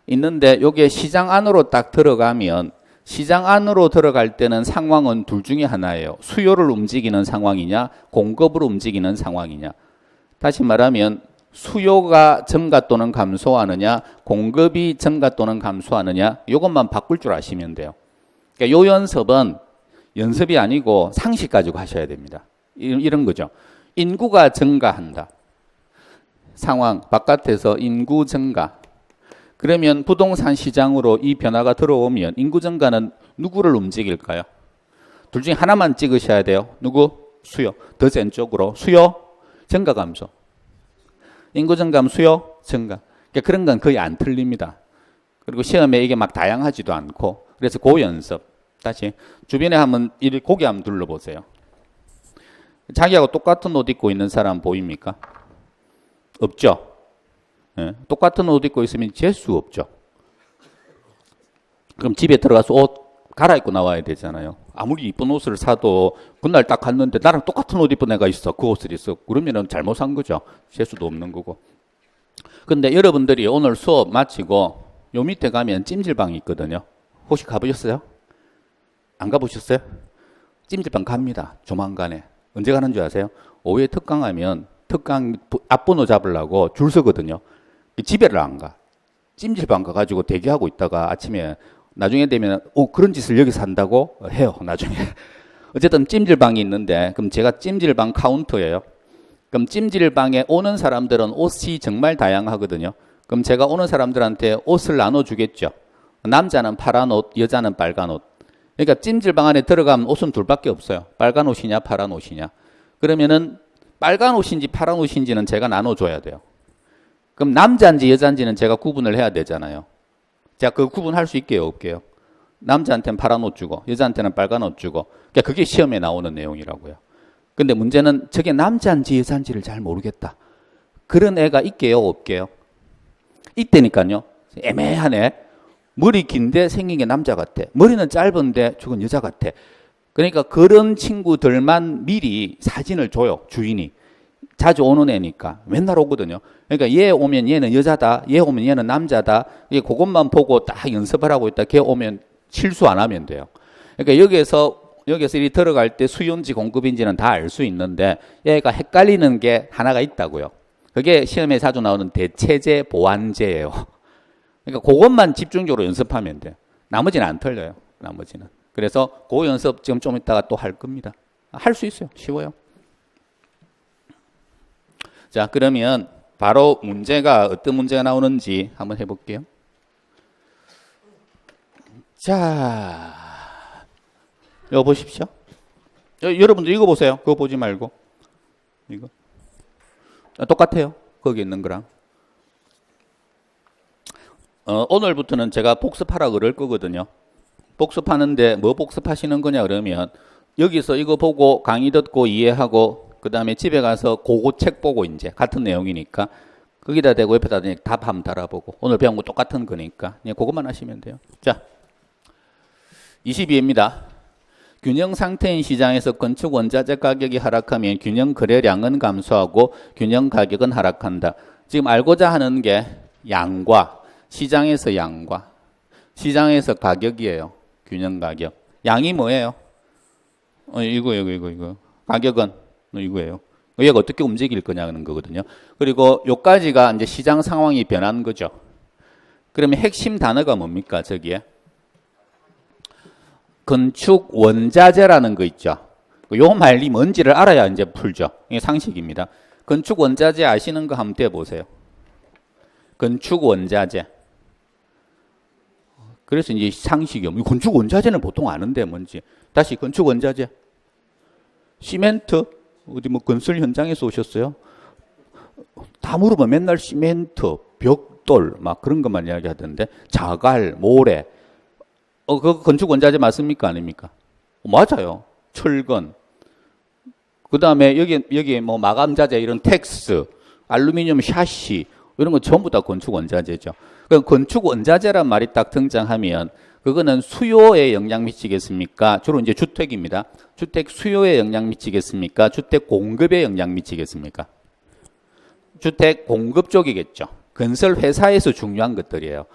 [SPEAKER 1] 있는데 요게 시장 안으로 딱 들어가면 시장 안으로 들어갈 때는 상황은 둘 중에 하나예요. 수요를 움직이는 상황이냐, 공급을 움직이는 상황이냐. 다시 말하면 수요가 증가 또는 감소하느냐, 공급이 증가 또는 감소하느냐, 이것만 바꿀 줄 아시면 돼요. 그러니까 요 연습은 연습이 아니고 상식 가지고 하셔야 됩니다. 이런 거죠. 인구가 증가한다. 상황, 바깥에서 인구 증가. 그러면 부동산 시장으로 이 변화가 들어오면 인구 증가는 누구를 움직일까요? 둘 중에 하나만 찍으셔야 돼요. 누구? 수요. 더 센 쪽으로. 수요, 증가, 감소. 인구 증가하면 수요, 증가. 그러니까 그런 건 거의 안 틀립니다. 그리고 시험에 이게 막 다양하지도 않고. 그래서 그 연습. 다시 주변에 한번 이 고개 한번 둘러보세요. 자기하고 똑같은 옷 입고 있는 사람 보입니까? 없죠. 예, 똑같은 옷 입고 있으면 재수 없죠. 그럼 집에 들어가서 옷 갈아입고 나와야 되잖아요. 아무리 이쁜 옷을 사도 그날 딱 갔는데 나랑 똑같은 옷 입은 애가 있어. 그 옷을 있어. 그러면은 잘못 산 거죠. 재수도 없는 거고. 근데 여러분들이 오늘 수업 마치고 요 밑에 가면 찜질방이 있거든요. 혹시 가보셨어요? 안 가보셨어요? 찜질방 갑니다. 조만간에. 언제 가는 줄 아세요? 오후에 특강하면 특강 앞번호 잡으려고 줄 서거든요. 집에를 안 가. 찜질방 가가지고 대기하고 있다가 아침에 나중에 되면 그런 짓을 여기서 한다고 해요. 나중에. 어쨌든 찜질방이 있는데 그럼 제가 찜질방 카운터예요. 그럼 찜질방에 오는 사람들은 옷이 정말 다양하거든요. 그럼 제가 오는 사람들한테 옷을 나눠주겠죠. 남자는 파란 옷, 여자는 빨간 옷. 그러니까 찜질방 안에 들어가면 옷은 둘밖에 없어요. 빨간 옷이냐 파란 옷이냐. 그러면은 빨간 옷인지 파란 옷인지는 제가 나눠줘야 돼요. 그럼 남자인지 여자인지는 제가 구분을 해야 되잖아요. 제가 그 구분할 수 있게요, 없게요? 남자한테는 파란 옷 주고 여자한테는 빨간 옷 주고. 그러니까 그게 시험에 나오는 내용이라고요. 근데 문제는 저게 남자인지 여자인지를 잘 모르겠다. 그런 애가 있게요, 없게요? 있다니까요. 애매하네. 머리 긴데 생긴 게 남자 같아. 머리는 짧은데 저건 여자 같아. 그러니까 그런 친구들만 미리 사진을 줘요, 주인이. 자주 오는 애니까. 맨날 오거든요. 그러니까 얘 오면 얘는 여자다. 얘 오면 얘는 남자다. 그것만 보고 딱 연습을 하고 있다. 걔 오면 실수 안 하면 돼요. 그러니까 여기에서 이 들어갈 때 수요인지 공급인지는 다 알 수 있는데 얘가 헷갈리는 게 하나가 있다고요. 그게 시험에 자주 나오는 대체제 보완제예요. 그러니까 그것만 집중적으로 연습하면 돼요. 나머지는 안 틀려요. 나머지는. 그래서 그 연습 지금 좀 이따가 또 할 겁니다. 할 수 있어요. 쉬워요. 자, 그러면 바로 문제가 어떤 문제가 나오는지 한번 해볼게요. 자, 이거 보십시오. 여러분들 이거 보세요. 그거 보지 말고. 이거. 똑같아요. 거기 있는 거랑. 오늘부터는 제가 복습하라 그럴 거거든요. 복습하는데 뭐 복습하시는 거냐 그러면 여기서 이거 보고 강의 듣고 이해하고 그 다음에 집에 가서 그거 책 보고 이제 같은 내용이니까 거기다 대고 옆에다 답 한번 달아보고 오늘 배운 거 똑같은 거니까 그냥 그것만 하시면 돼요. 자, 22회입니다. 균형 상태인 시장에서 건축 원자재 가격이 하락하면 균형 거래량은 감소하고 균형 가격은 하락한다. 지금 알고자 하는 게 양과 시장에서 양과 시장에서 가격이에요. 균형 가격. 양이 뭐예요? 이거. 가격은 이거예요. 얘가 어떻게 움직일 거냐는 거거든요. 그리고 요까지가 이제 시장 상황이 변한 거죠. 그러면 핵심 단어가 뭡니까? 저기에 건축 원자재라는 거 있죠. 요 말이 뭔지를 알아야 이제 풀죠. 이게 상식입니다. 건축 원자재 아시는 거 한번 대보세요. 건축 원자재. 그래서 이제 상식이요. 건축 원자재는 보통 아는데 뭔지. 다시 건축 원자재. 시멘트. 어디 뭐 건설 현장에서 오셨어요? 다 물어보면 맨날 시멘트, 벽돌 막 그런 것만 이야기하던데. 자갈, 모래. 그 건축 원자재 맞습니까? 아닙니까? 맞아요. 철근. 그 다음에 여기 뭐 마감자재 이런 텍스, 알루미늄 샤시 이런 거 전부 다 건축 원자재죠. 그럼 건축 원자재란 말이 딱 등장하면 그거는 수요에 영향 미치겠습니까? 주로 이제 주택입니다. 주택 수요에 영향 미치겠습니까? 주택 공급에 영향 미치겠습니까? 주택 공급 쪽이겠죠. 건설 회사에서 중요한 것들이에요.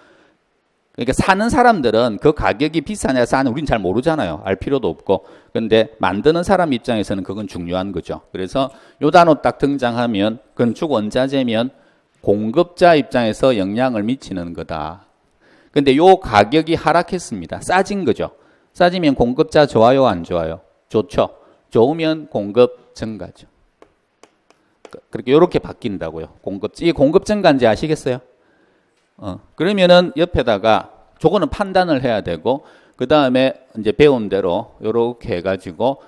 [SPEAKER 1] 그러니까 사는 사람들은 그 가격이 비싸냐 싸냐 우린 잘 모르잖아요. 알 필요도 없고. 그런데 만드는 사람 입장에서는 그건 중요한 거죠. 그래서 요 단어 딱 등장하면 건축 원자재면 공급자 입장에서 영향을 미치는 거다. 근데 요 가격이 하락했습니다. 싸진 거죠. 싸지면 공급자 좋아요, 안 좋아요? 좋죠. 좋으면 공급 증가죠. 그렇게 요렇게 바뀐다고요. 이게 공급 증가인지 아시겠어요? 그러면은 옆에다가 저거는 판단을 해야 되고 그 다음에 이제 배운 대로 요렇게 해가지고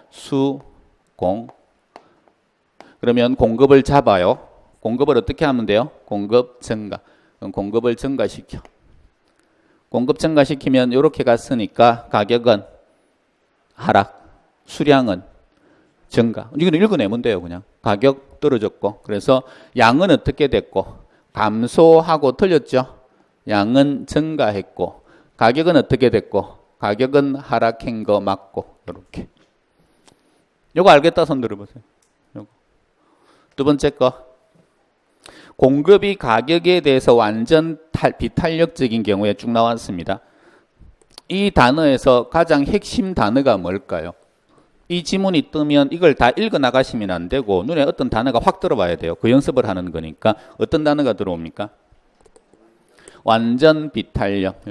[SPEAKER 1] 공 그러면 공급을 잡아요. 공급을 어떻게 하면 돼요? 공급 증가. 그럼 공급을 증가시켜. 공급 증가시키면 이렇게 갔으니까 가격은 하락, 수량은 증가. 이건 읽어내면 돼요. 그냥 가격 떨어졌고, 그래서 양은 어떻게 됐고, 감소하고 틀렸죠. 양은 증가했고, 가격은 어떻게 됐고, 가격은 하락한 거 맞고. 이렇게. 요거 알겠다 손 들어보세요. 요거. 두 번째 거, 공급이 가격에 대해서 완전 비탄력적인 경우에 쭉 나왔습니다. 이 단어에서 가장 핵심 단어가 뭘까요? 이 지문이 뜨면 이걸 다 읽어 나가시면 안 되고 눈에 어떤 단어가 확 들어와야 돼요. 그 연습을 하는 거니까. 어떤 단어가 들어옵니까? 완전 비탄력.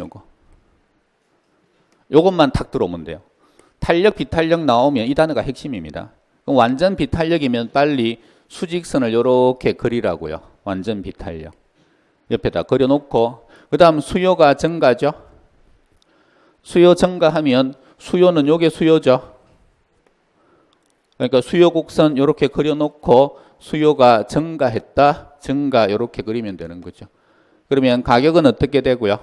[SPEAKER 1] 요것만 탁 들어오면 돼요. 탄력, 비탄력 나오면 이 단어가 핵심입니다. 그럼 완전 비탄력이면 빨리 수직선을 이렇게 그리라고요. 완전 비탄력. 옆에다 그려놓고, 그 다음 수요가 증가죠. 수요 증가하면 수요는 요게 수요죠. 그러니까 수요 곡선 이렇게 그려놓고 수요가 증가했다, 증가 이렇게 그리면 되는 거죠. 그러면 가격은 어떻게 되고요?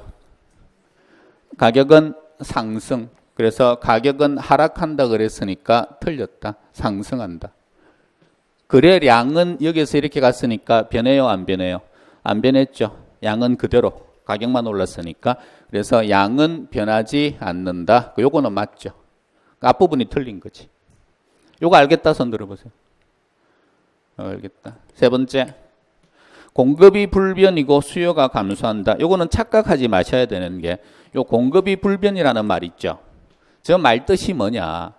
[SPEAKER 1] 가격은 상승. 그래서 가격은 하락한다 그랬으니까 틀렸다. 상승한다. 거래량은 여기서 이렇게 갔으니까 변해요, 안 변해요? 안 변했죠. 양은 그대로. 가격만 올랐으니까. 그래서 양은 변하지 않는다. 요거는 맞죠. 앞부분이 틀린 거지. 요거 알겠다 손 들어보세요. 알겠다. 세 번째, 공급이 불변이고 수요가 감소한다. 요거는 착각하지 마셔야 되는 게, 요 공급이 불변이라는 말 있죠. 저 말 뜻이 뭐냐?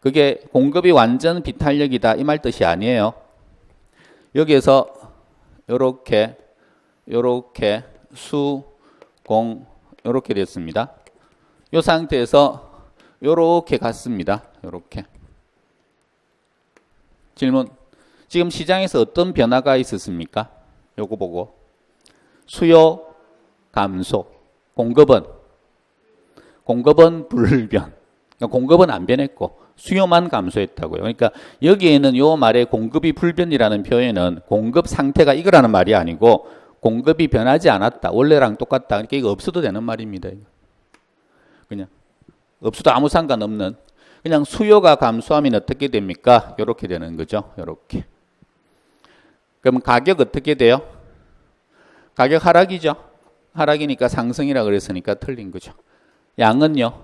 [SPEAKER 1] 그게 공급이 완전 비탄력이다 이 말 뜻이 아니에요. 여기에서 요렇게 수, 공 요렇게 됐습니다. 요 상태에서 요렇게 갔습니다. 요렇게. 질문. 지금 시장에서 어떤 변화가 있었습니까? 요거 보고. 수요 감소. 공급은 불변. 그러니까 공급은 안 변했고 수요만 감소했다고요. 그러니까 여기에는 요 말에 공급이 불변이라는 표현은 공급 상태가 이거라는 말이 아니고 공급이 변하지 않았다. 원래랑 똑같다. 그러니까 이거 없어도 되는 말입니다. 그냥 없어도 아무 상관없는, 그냥 수요가 감소하면 어떻게 됩니까? 이렇게 되는 거죠. 이렇게. 그럼 가격 어떻게 돼요? 가격 하락이죠. 하락이니까 상승이라 그랬으니까 틀린 거죠. 양은요?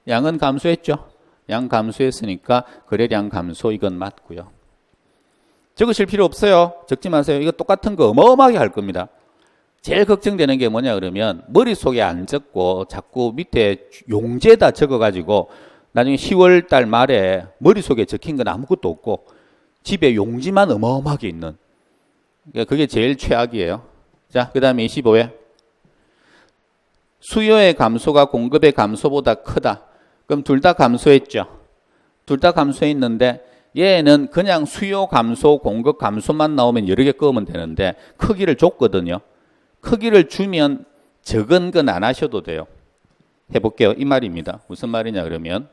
[SPEAKER 1] 양은 감소했죠. 양 감소했으니까 거래량 감소, 이건 맞고요. 적으실 필요 없어요. 적지 마세요. 이거 똑같은 거 어마어마하게 할 겁니다. 제일 걱정되는 게 뭐냐 그러면 머릿속에 안 적고 자꾸 밑에 용제다 적어가지고 나중에 10월 달 말에 머릿속에 적힌 건 아무것도 없고 집에 용지만 어마어마하게 있는, 그게 제일 최악이에요. 자, 그 다음에 25회. 수요의 감소가 공급의 감소보다 크다. 그럼 둘 다 감소했죠. 둘 다 감소했는데 얘는 그냥 수요 감소, 공급 감소만 나오면 여러 개 끄면 되는데 크기를 줬거든요. 크기를 주면 적은 건 안 하셔도 돼요. 해볼게요. 이 말입니다. 무슨 말이냐 그러면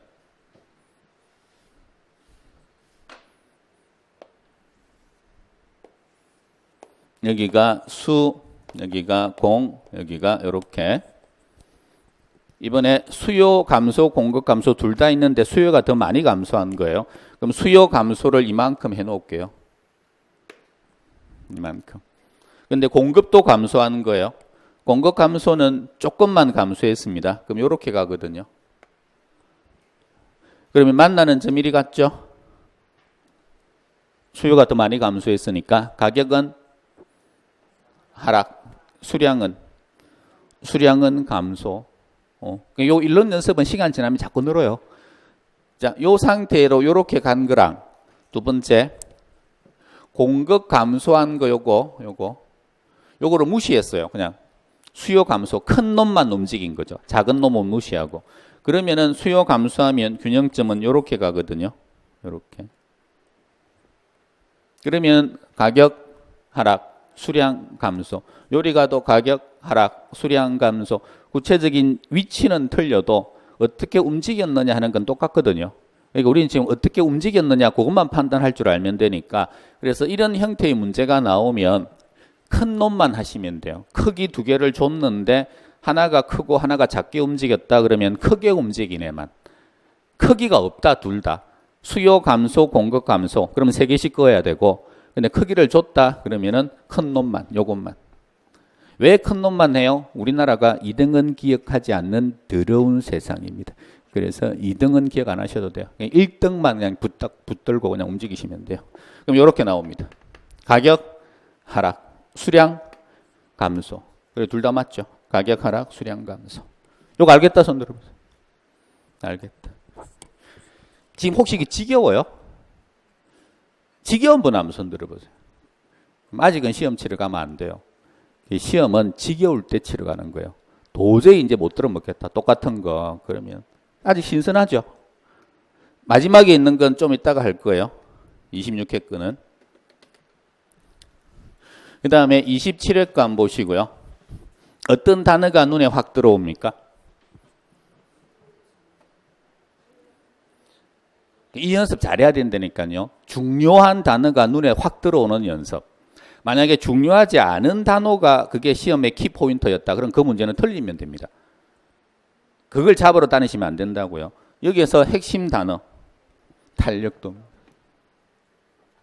[SPEAKER 1] 여기가 수, 여기가 공, 여기가 이렇게. 이번에 수요 감소, 공급 감소 둘 다 있는데 수요가 더 많이 감소한 거예요. 그럼 수요 감소를 이만큼 해놓을게요. 이만큼. 근데 공급도 감소하는 거예요. 공급 감소는 조금만 감소했습니다. 그럼 이렇게 가거든요. 그러면 만나는 점 이리 갔죠. 수요가 더 많이 감소했으니까 가격은 하락, 수량은 감소. 요 일론 연습은 시간 지나면 자꾸 늘어요. 자, 요 상태로 요렇게 간 거랑 두 번째 공급 감소한 거 요거를 무시했어요. 그냥 수요 감소, 큰 놈만 움직인 거죠. 작은 놈은 무시하고. 그러면은 수요 감소하면 균형점은 요렇게 가거든요. 요렇게. 그러면 가격 하락, 수량 감소. 요리 가도 가격 하락, 수량 감소. 구체적인 위치는 틀려도 어떻게 움직였느냐 하는 건 똑같거든요. 그러니까 우리는 지금 어떻게 움직였느냐 그것만 판단할 줄 알면 되니까, 그래서 이런 형태의 문제가 나오면 큰 놈만 하시면 돼요. 크기 두 개를 줬는데 하나가 크고 하나가 작게 움직였다 그러면 크게 움직인 애만, 크기가 없다, 둘 다. 수요 감소, 공급 감소. 그러면 세 개씩 꺼야 되고, 근데 크기를 줬다, 그러면은 큰 놈만, 요것만. 왜 큰 놈만 해요? 우리나라가 2등은 기억하지 않는 더러운 세상입니다. 그래서 2등은 기억 안 하셔도 돼요. 1등만 그냥 붙들고 그냥 움직이시면 돼요. 그럼 이렇게 나옵니다. 가격 하락, 수량 감소. 그래 둘 다 맞죠? 가격 하락, 수량 감소. 요거 알겠다 손 들어보세요. 알겠다. 지금 혹시 이게 지겨워요? 지겨운 분 한번 손 들어보세요. 아직은 시험 치러 가면 안 돼요. 시험은 지겨울 때 치러 가는 거예요. 도저히 이제 못 들어먹겠다. 똑같은 거 그러면 아직 신선하죠. 마지막에 있는 건 좀 이따가 할 거예요. 26회 거는. 그 다음에 27회 거 한번 보시고요. 어떤 단어가 눈에 확 들어옵니까? 이 연습 잘해야 된다니까요. 중요한 단어가 눈에 확 들어오는 연습. 만약에 중요하지 않은 단어가 그게 시험의 키포인터였다. 그럼 그 문제는 틀리면 됩니다. 그걸 잡으러 다니시면 안 된다고요. 여기에서 핵심 단어. 탄력도.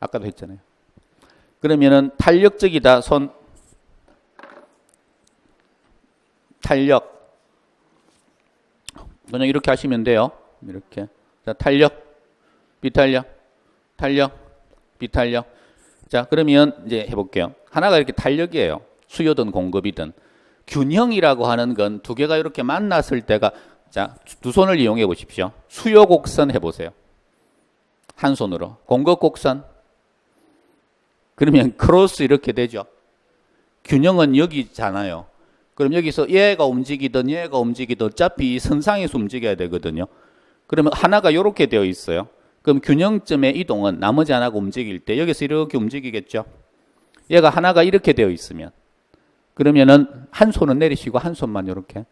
[SPEAKER 1] 아까도 했잖아요. 그러면은 탄력적이다. 손. 탄력. 그냥 이렇게 하시면 돼요. 이렇게. 자, 탄력. 비탄력, 탄력, 비탄력. 자, 그러면 이제 해볼게요. 하나가 이렇게 탄력이에요. 수요든 공급이든. 균형이라고 하는 건 두 개가 이렇게 만났을 때가, 자, 두 손을 이용해 보십시오. 수요 곡선 해보세요. 한 손으로. 공급 곡선. 그러면 크로스 이렇게 되죠. 균형은 여기잖아요. 그럼 여기서 얘가 움직이든 얘가 움직이든 어차피 이 선상에서 움직여야 되거든요. 그러면 하나가 이렇게 되어 있어요. 그럼 균형점의 이동은 나머지 하나가 움직일 때 여기서 이렇게 움직이겠죠. 얘가 하나가 이렇게 되어 있으면 그러면은 한 손은 내리시고 한 손만 이렇게.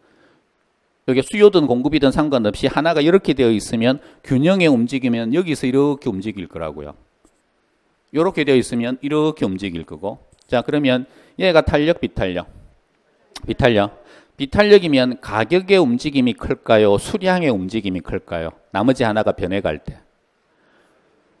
[SPEAKER 1] 여기 수요든 공급이든 상관없이 하나가 이렇게 되어 있으면 균형의 움직이면 여기서 이렇게 움직일 거라고요. 이렇게 되어 있으면 이렇게 움직일 거고. 자, 그러면 얘가 탄력, 비탄력. 비탄력. 비탄력이면 가격의 움직임이 클까요? 수량의 움직임이 클까요? 나머지 하나가 변해갈 때.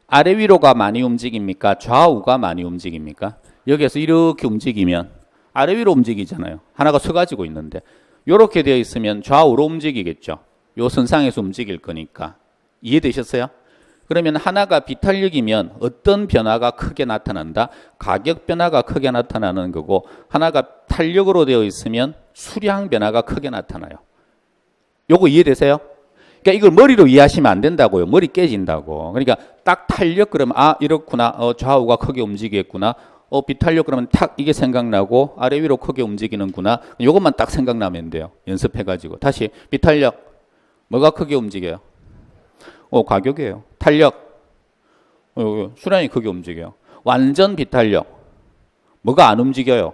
[SPEAKER 1] 아래 위로가 많이 움직입니까? 좌우가 많이 움직입니까? 여기에서 이렇게 움직이면 아래 위로 움직이잖아요. 하나가 서가지고 있는데 이렇게 되어 있으면 좌우로 움직이겠죠. 요 선상에서 움직일 거니까. 이해되셨어요? 그러면 하나가 비탄력이면 어떤 변화가 크게 나타난다? 가격 변화가 크게 나타나는 거고 하나가 탄력으로 되어 있으면 수량 변화가 크게 나타나요. 요거 이해되세요? 그러니까 이걸 머리로 이해하시면 안 된다고요. 머리 깨진다고. 그러니까 딱 탄력 그러면 아 이렇구나. 좌우가 크게 움직이겠구나. 비탄력 그러면 탁 이게 생각나고 아래 위로 크게 움직이는구나. 요것만 딱 생각나면 돼요. 연습해가지고. 다시 비탄력. 뭐가 크게 움직여요? 가격이에요. 탄력. 수량이 크게 움직여요. 완전 비탄력. 뭐가 안 움직여요?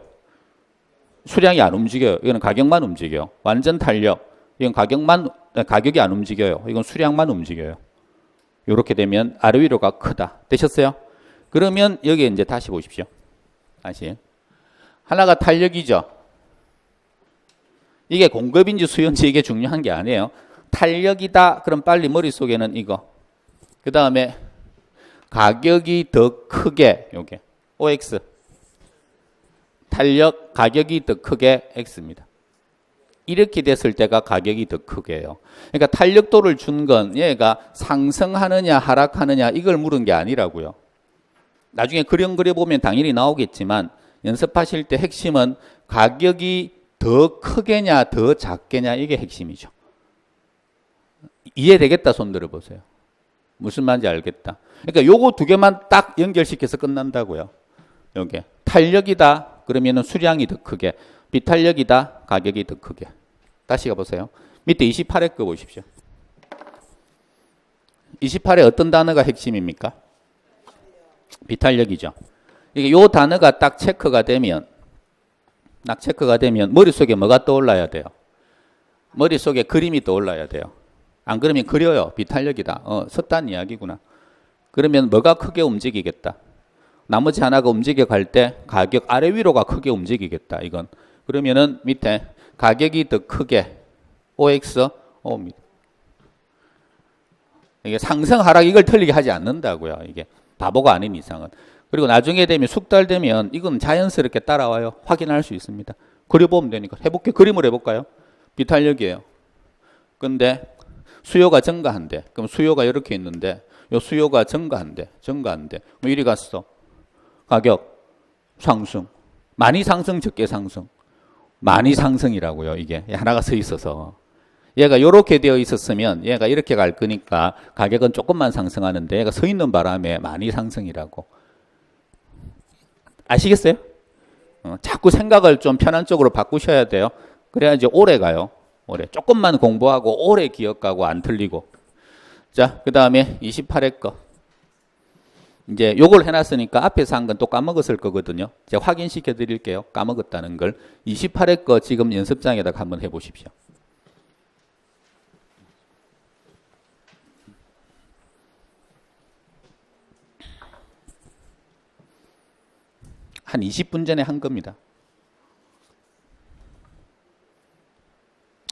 [SPEAKER 1] 수량이 안 움직여요. 이거는 가격만 움직여요. 완전 탄력. 이건 가격이 안 움직여요. 이건 수량만 움직여요. 이렇게 되면 아래 위로가 크다. 되셨어요? 그러면 여기에 이제 다시 보십시오. 다시. 하나가 탄력이죠. 이게 공급인지 수요인지 이게 중요한 게 아니에요. 탄력이다. 그럼 빨리 머릿속에는 이거. 그 다음에 가격이 더 크게 요게 OX. 탄력 가격이 더 크게 X입니다. 이렇게 됐을 때가 가격이 더 크게요. 그러니까 탄력도를 준 건 얘가 상승하느냐 하락하느냐 이걸 물은 게 아니라고요. 나중에 그림 그려보면 당연히 나오겠지만 연습하실 때 핵심은 가격이 더 크게냐 더 작게냐 이게 핵심이죠. 이해되겠다 손 들어보세요. 무슨 말인지 알겠다. 그러니까 요거 두 개만 딱 연결시켜서 끝난다고요. 요게 탄력이다 그러면은 수량이 더 크게, 비탄력이다 가격이 더 크게. 다시 가보세요. 밑에 28회 거 보십시오. 28에 어떤 단어가 핵심입니까? 비탄력이죠. 이게 요 단어가 딱 체크가 되면 머릿속에 뭐가 떠올라야 돼요? 머릿속에 그림이 떠올라야 돼요. 안 그러면 그려요. 비탄력이다. 섰다는 이야기구나. 그러면 뭐가 크게 움직이겠다. 나머지 하나가 움직여갈 때 가격 아래 위로가 크게 움직이겠다. 이건. 그러면은 밑에 가격이 더 크게 OX, O입니다. 이게 상승 하락 이걸 틀리게 하지 않는다고요. 이게 바보가 아닌 이상은. 그리고 나중에 되면 숙달되면 이건 자연스럽게 따라와요. 확인할 수 있습니다. 그려보면 되니까. 그림을 해볼까요? 비탄력이에요. 근데 수요가 증가한대. 그럼 수요가 이렇게 있는데 요 수요가 증가한대. 뭐 이리 갔어. 가격 상승. 많이 상승, 적게 상승. 많이 상승이라고요. 이게 하나가 서 있어서. 얘가 이렇게 되어 있었으면 얘가 이렇게 갈 거니까 가격은 조금만 상승하는데 얘가 서 있는 바람에 많이 상승이라고. 아시겠어요? 자꾸 생각을 좀 편한 쪽으로 바꾸셔야 돼요. 그래야지 오래 가요. 오래. 조금만 공부하고 오래 기억하고 안 틀리고. 자, 그 다음에 28회 거. 이제 요걸 해놨으니까 앞에서 한 건 또 까먹었을 거거든요. 제가 확인시켜 드릴게요. 까먹었다는 걸. 28회 거 지금 연습장에다가 한번 해보십시오. 한 20분 전에 한 겁니다.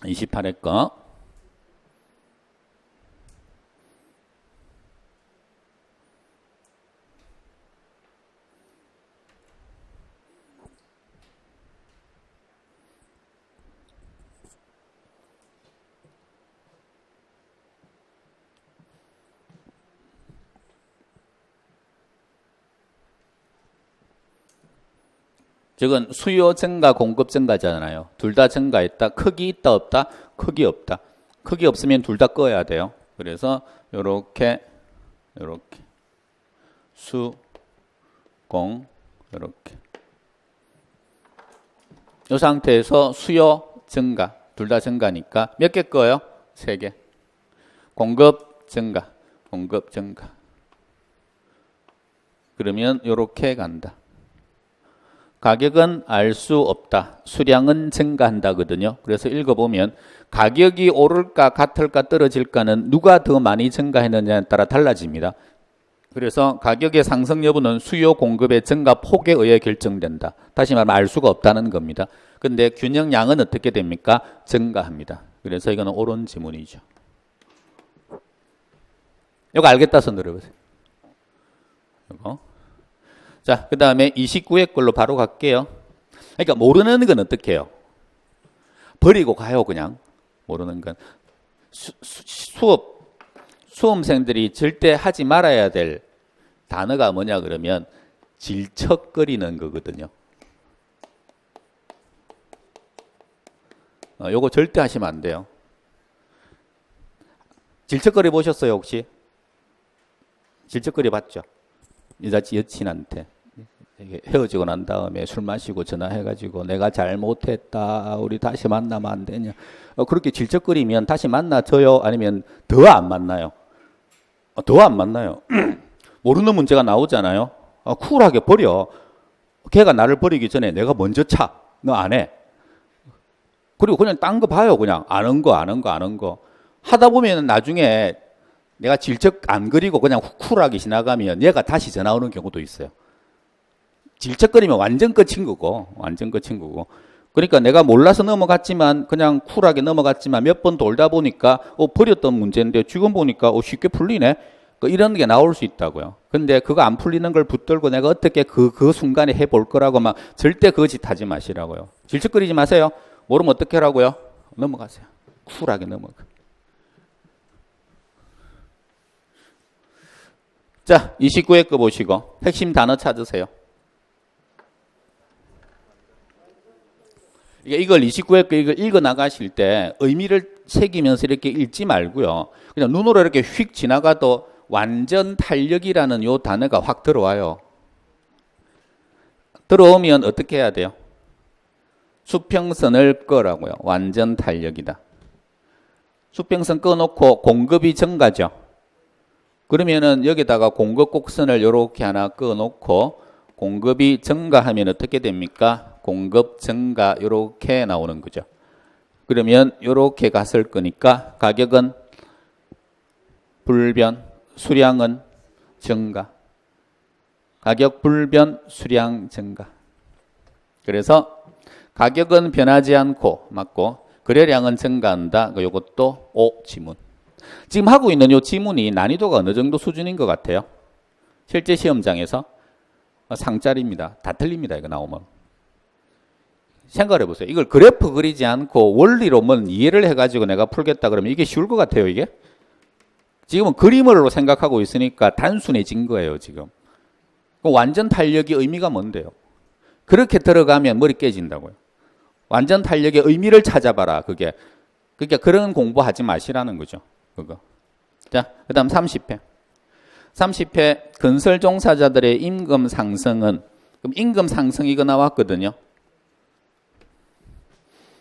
[SPEAKER 1] 28회 거. 지금 수요 증가, 공급 증가잖아요. 둘 다 증가했다. 크기 있다, 없다? 크기 없다. 크기 없으면 둘 다 꺼야 돼요. 그래서 요렇게 수, 공, 요렇게. 이 상태에서 수요 증가, 둘 다 증가니까 몇 개 꺼요? 3개. 공급 증가. 그러면 요렇게 간다. 가격은 알 수 없다. 수량은 증가한다거든요. 그래서 읽어보면 가격이 오를까 같을까 떨어질까는 누가 더 많이 증가했느냐에 따라 달라집니다. 그래서 가격의 상승 여부는 수요 공급의 증가 폭에 의해 결정된다. 다시 말하면 알 수가 없다는 겁니다. 근데 균형량은 어떻게 됩니까? 증가합니다. 그래서 이거는 옳은 지문이죠. 이거 알겠다 손 들어보세요. 이거. 자, 그 다음에 29회 걸로 바로 갈게요. 그러니까 모르는 건 어떻게 해요? 버리고 가요, 그냥. 모르는 건. 수험생들이 절대 하지 말아야 될 단어가 뭐냐 그러면 질척거리는 거거든요. 요거 절대 하시면 안 돼요. 질척거리 보셨어요, 혹시? 질척거리 봤죠? 여친한테 헤어지고 난 다음에 술 마시고 전화해가지고 내가 잘못했다. 우리 다시 만나면 안 되냐. 그렇게 질척거리면 다시 만나줘요? 아니면 더 안 만나요? 더 안 만나요. 모르는 문제가 나오잖아요. 쿨하게 버려. 걔가 나를 버리기 전에 내가 먼저 차. 너 안 해. 그리고 그냥 딴 거 봐요. 그냥 아는 거. 하다 보면 나중에 내가 질척 안 그리고 그냥 쿨하게 지나가면 얘가 다시 전화 오는 경우도 있어요. 질척거리면 완전 끝인 거고. 그러니까 내가 몰라서 넘어갔지만 그냥 쿨하게 넘어갔지만 몇 번 돌다 보니까 버렸던 문제인데 지금 보니까 쉽게 풀리네. 이런 게 나올 수 있다고요. 근데 그거 안 풀리는 걸 붙들고 내가 어떻게 그 순간에 해볼 거라고 막 절대 그 짓 하지 마시라고요. 질척거리지 마세요. 모르면 어떻게 하라고요? 넘어가세요. 쿨하게 넘어가. 자, 29회 거 보시고 핵심 단어 찾으세요. 이걸 29회 거 이걸 읽어 나가실 때 의미를 새기면서 이렇게 읽지 말고요. 그냥 눈으로 이렇게 휙 지나가도 완전 탄력이라는 요 단어가 확 들어와요. 들어오면 어떻게 해야 돼요? 수평선을 끄라고요. 완전 탄력이다. 수평선 꺼놓고 공급이 증가죠. 그러면은 여기다가 공급 곡선을 이렇게 하나 꺼놓고 공급이 증가하면 어떻게 됩니까? 공급 증가 이렇게 나오는 거죠. 그러면 이렇게 갔을 거니까 가격은 불변, 수량은 증가. 가격 불변, 수량 증가. 그래서 가격은 변하지 않고 맞고 거래량은 증가한다. 이것도 O 지문. 지금 하고 있는 이 지문이 난이도가 어느 정도 수준인 것 같아요? 실제 시험장에서 상짜리입니다. 다 틀립니다. 이거 나오면. 생각을 해보세요. 이걸 그래프 그리지 않고 원리로만 이해를 해가지고 내가 풀겠다 그러면 이게 쉬울 것 같아요. 이게? 지금은 그림으로 생각하고 있으니까 단순해진 거예요. 지금. 완전 탄력이 의미가 뭔데요? 그렇게 들어가면 머리 깨진다고요. 완전 탄력의 의미를 찾아봐라. 그게. 그러니까 그런 공부하지 마시라는 거죠. 그거. 자, 그 다음 30회. 30회 건설 종사자들의 임금 상승은, 그럼 임금 상승 이거 나왔거든요.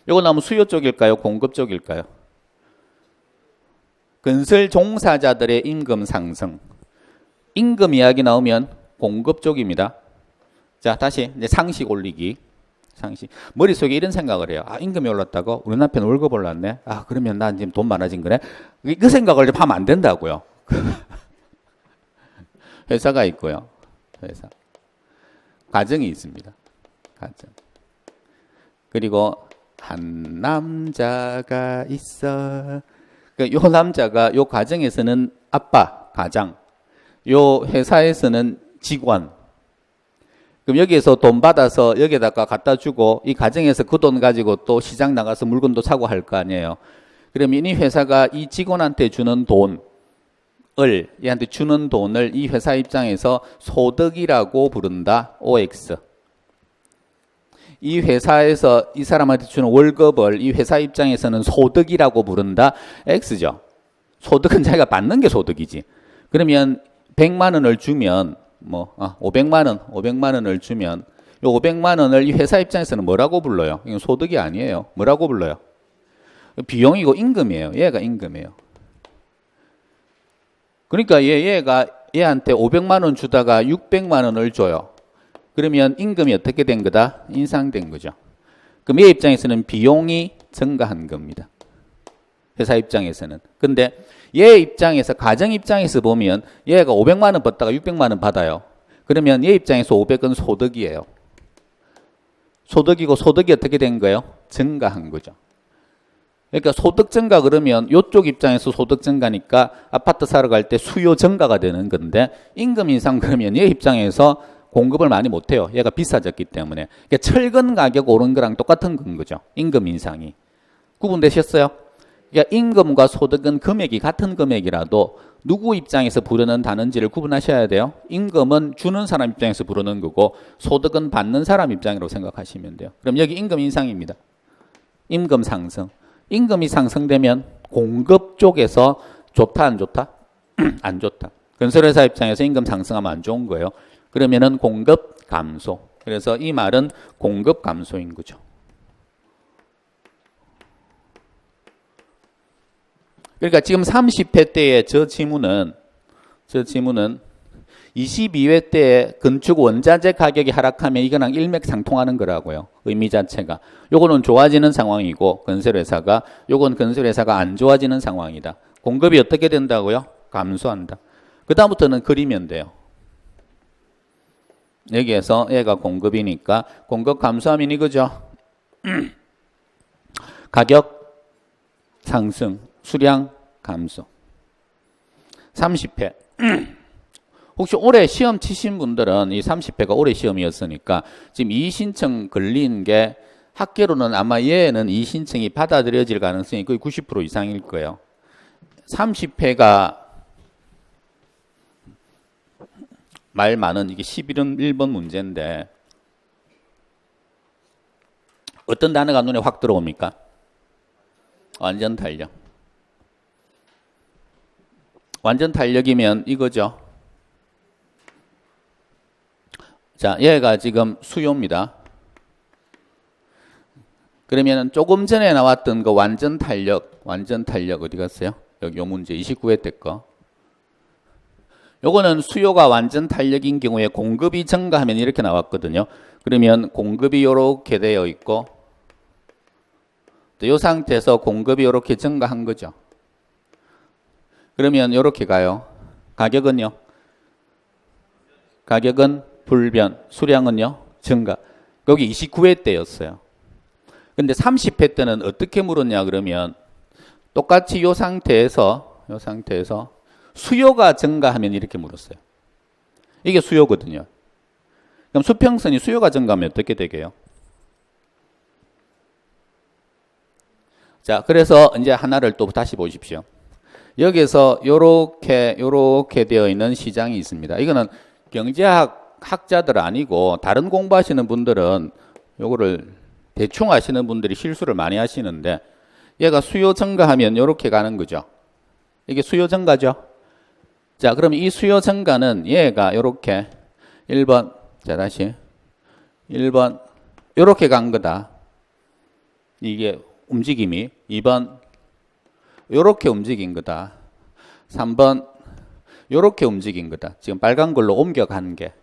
[SPEAKER 1] 이거 나오면 수요 쪽일까요? 공급 쪽일까요? 건설 종사자들의 임금 상승. 임금 이야기 나오면 공급 쪽입니다. 자, 다시 이제 상식 올리기. 상식. 머릿속에 이런 생각을 해요. 아, 임금이 올랐다고? 우리 남편 월급 올랐네? 아, 그러면 난 지금 돈 많아진 거네? 그 생각을 하면 안 된다고요. 회사가 있고요. 회사. 가정이 있습니다. 가정. 그리고 한 남자가 있어. 그러니까 요 남자가 요 가정에서는 아빠, 가장. 요 회사에서는 직원. 그럼 여기에서 돈 받아서 여기에다가 갖다 주고 이 가정에서 그 돈 가지고 또 시장 나가서 물건도 사고 할 거 아니에요. 그러면 이 회사가 이 직원한테 주는 돈을, 얘한테 주는 돈을 이 회사 입장에서 소득이라고 부른다. OX. 이 회사에서 이 사람한테 주는 월급을 이 회사 입장에서는 소득이라고 부른다. X죠. 소득은 자기가 받는 게 소득이지. 그러면 100만 원을 주면 500만 원을 주면 이 500만 원을 이 회사 입장에서는 뭐라고 불러요? 이건 소득이 아니에요. 뭐라고 불러요? 비용이고 임금이에요. 얘가 임금이에요. 그러니까 얘가 얘한테 500만 원 주다가 600만 원을 줘요. 그러면 임금이 어떻게 된 거다? 인상된 거죠. 그럼 얘 입장에서는 비용이 증가한 겁니다. 회사 입장에서는. 근데 얘 입장에서, 가정 입장에서 보면 얘가 500만 원 받다가 600만 원 받아요. 그러면 얘 입장에서 500은 소득이에요. 소득이고 소득이 어떻게 된 거예요? 증가한 거죠. 그러니까 소득 증가 그러면 이쪽 입장에서 소득 증가니까 아파트 사러 갈 때 수요 증가가 되는 건데 임금 인상 그러면 얘 입장에서 공급을 많이 못해요. 얘가 비싸졌기 때문에. 그러니까 철근 가격 오른 거랑 똑같은 건 거죠. 임금 인상이. 구분되셨어요? 그러니까 임금과 소득은 금액이 같은 금액이라도 누구 입장에서 부르는 단어인지를 구분하셔야 돼요. 임금은 주는 사람 입장에서 부르는 거고 소득은 받는 사람 입장으로 생각하시면 돼요. 그럼 여기 임금 인상입니다. 임금 상승. 임금이 상승되면 공급 쪽에서 좋다 안 좋다? 안 좋다. 건설회사 입장에서 임금 상승하면 안 좋은 거예요. 그러면은 공급 감소. 그래서 이 말은 공급 감소인 거죠. 그러니까 지금 30회 때의 저 지문은 22회 때에 건축 원자재 가격이 하락하면 이거랑 일맥상통하는 거라고요. 의미 자체가. 요거는 좋아지는 상황이고 건설회사가, 요건 건설회사가 안 좋아지는 상황이다. 공급이 어떻게 된다고요? 감소한다. 그 다음부터는 그리면 돼요. 여기에서 얘가 공급이니까 공급 감소하면 이거죠. 가격 상승, 수량 감소. 30회. 혹시 올해 시험 치신 분들은 이 30회가 올해 시험이었으니까 지금 이의신청 걸린 게 학계로는 아마 얘는 이의신청이 받아들여질 가능성이 거의 90% 이상일 거예요. 30회가 말 많은 이게 11번 문제인데 어떤 단어가 눈에 확 들어옵니까? 완전 탄력. 완전 탄력이면 이거죠. 자, 얘가 지금 수요입니다. 그러면 조금 전에 나왔던 그 완전 탄력 어디 갔어요? 여기 요 문제 29회 때 거. 요거는 수요가 완전 탄력인 경우에 공급이 증가하면 이렇게 나왔거든요. 그러면 공급이 이렇게 되어 있고 이 상태에서 공급이 이렇게 증가한 거죠. 그러면 이렇게 가요. 가격은요? 가격은 불변, 수량은요? 증가. 여기 29회 때였어요. 근데 30회 때는 어떻게 물었냐 그러면 똑같이 이 상태에서 이 상태에서 수요가 증가하면 이렇게 물었어요. 이게 수요거든요. 그럼 수평선이 수요가 증가하면 어떻게 되게요? 자, 그래서 이제 하나를 또 다시 보십시오. 여기서 요렇게 되어 있는 시장이 있습니다. 이거는 경제학 학자들 아니고 다른 공부하시는 분들은 요거를 대충 아시는 분들이 실수를 많이 하시는데, 얘가 수요 증가하면 요렇게 가는 거죠. 이게 수요 증가죠. 자, 그럼 이 수요 증가는 얘가 요렇게 1번, 자 다시 1번 요렇게 간 거다. 이게 움직임이 2번 요렇게 움직인 거다. 3번 요렇게 움직인 거다. 지금 빨간 걸로 옮겨간 게.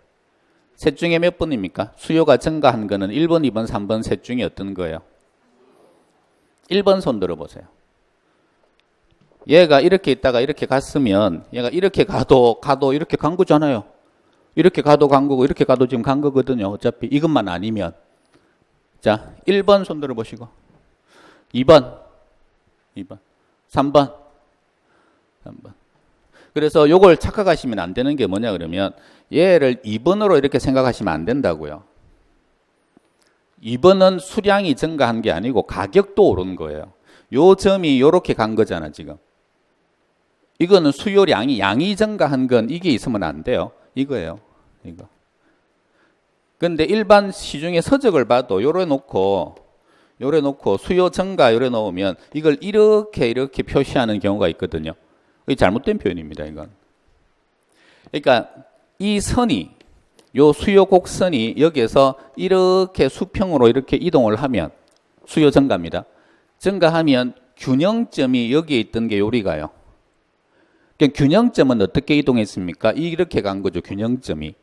[SPEAKER 1] 셋 중에 몇 번입니까? 수요가 증가한 거는 1번, 2번, 3번 셋 중에 어떤 거예요? 1번 손 들어보세요. 얘가 이렇게 있다가 이렇게 갔으면 얘가 이렇게 가도 이렇게 간 거잖아요. 이렇게 가도 간 거고 이렇게 가도 지금 간 거거든요. 어차피 이것만 아니면. 자, 1번 손 들어보시고 2번 3번. 그래서 요걸 착각하시면 안 되는 게 뭐냐 그러면 얘를 2번으로 이렇게 생각하시면 안 된다고요. 2번은 수량이 증가한 게 아니고 가격도 오른 거예요. 요 점이 요렇게 간 거잖아 지금. 이거는 수요량이 양이 증가한 건 이게 있으면 안 돼요. 이거예요. 이거. 근데 일반 시중의 서적을 봐도 요래 놓고 수요 증가 요래 놓으면 이걸 이렇게 표시하는 경우가 있거든요. 이게 잘못된 표현입니다, 이건. 그러니까 이 선이 요 수요 곡선이 여기에서 이렇게 수평으로 이렇게 이동을 하면 수요 증가입니다. 증가하면 균형점이 여기에 있던 게 요리 가요. 그러니까 균형점은 어떻게 이동했습니까? 이렇게 간 거죠, 균형점이.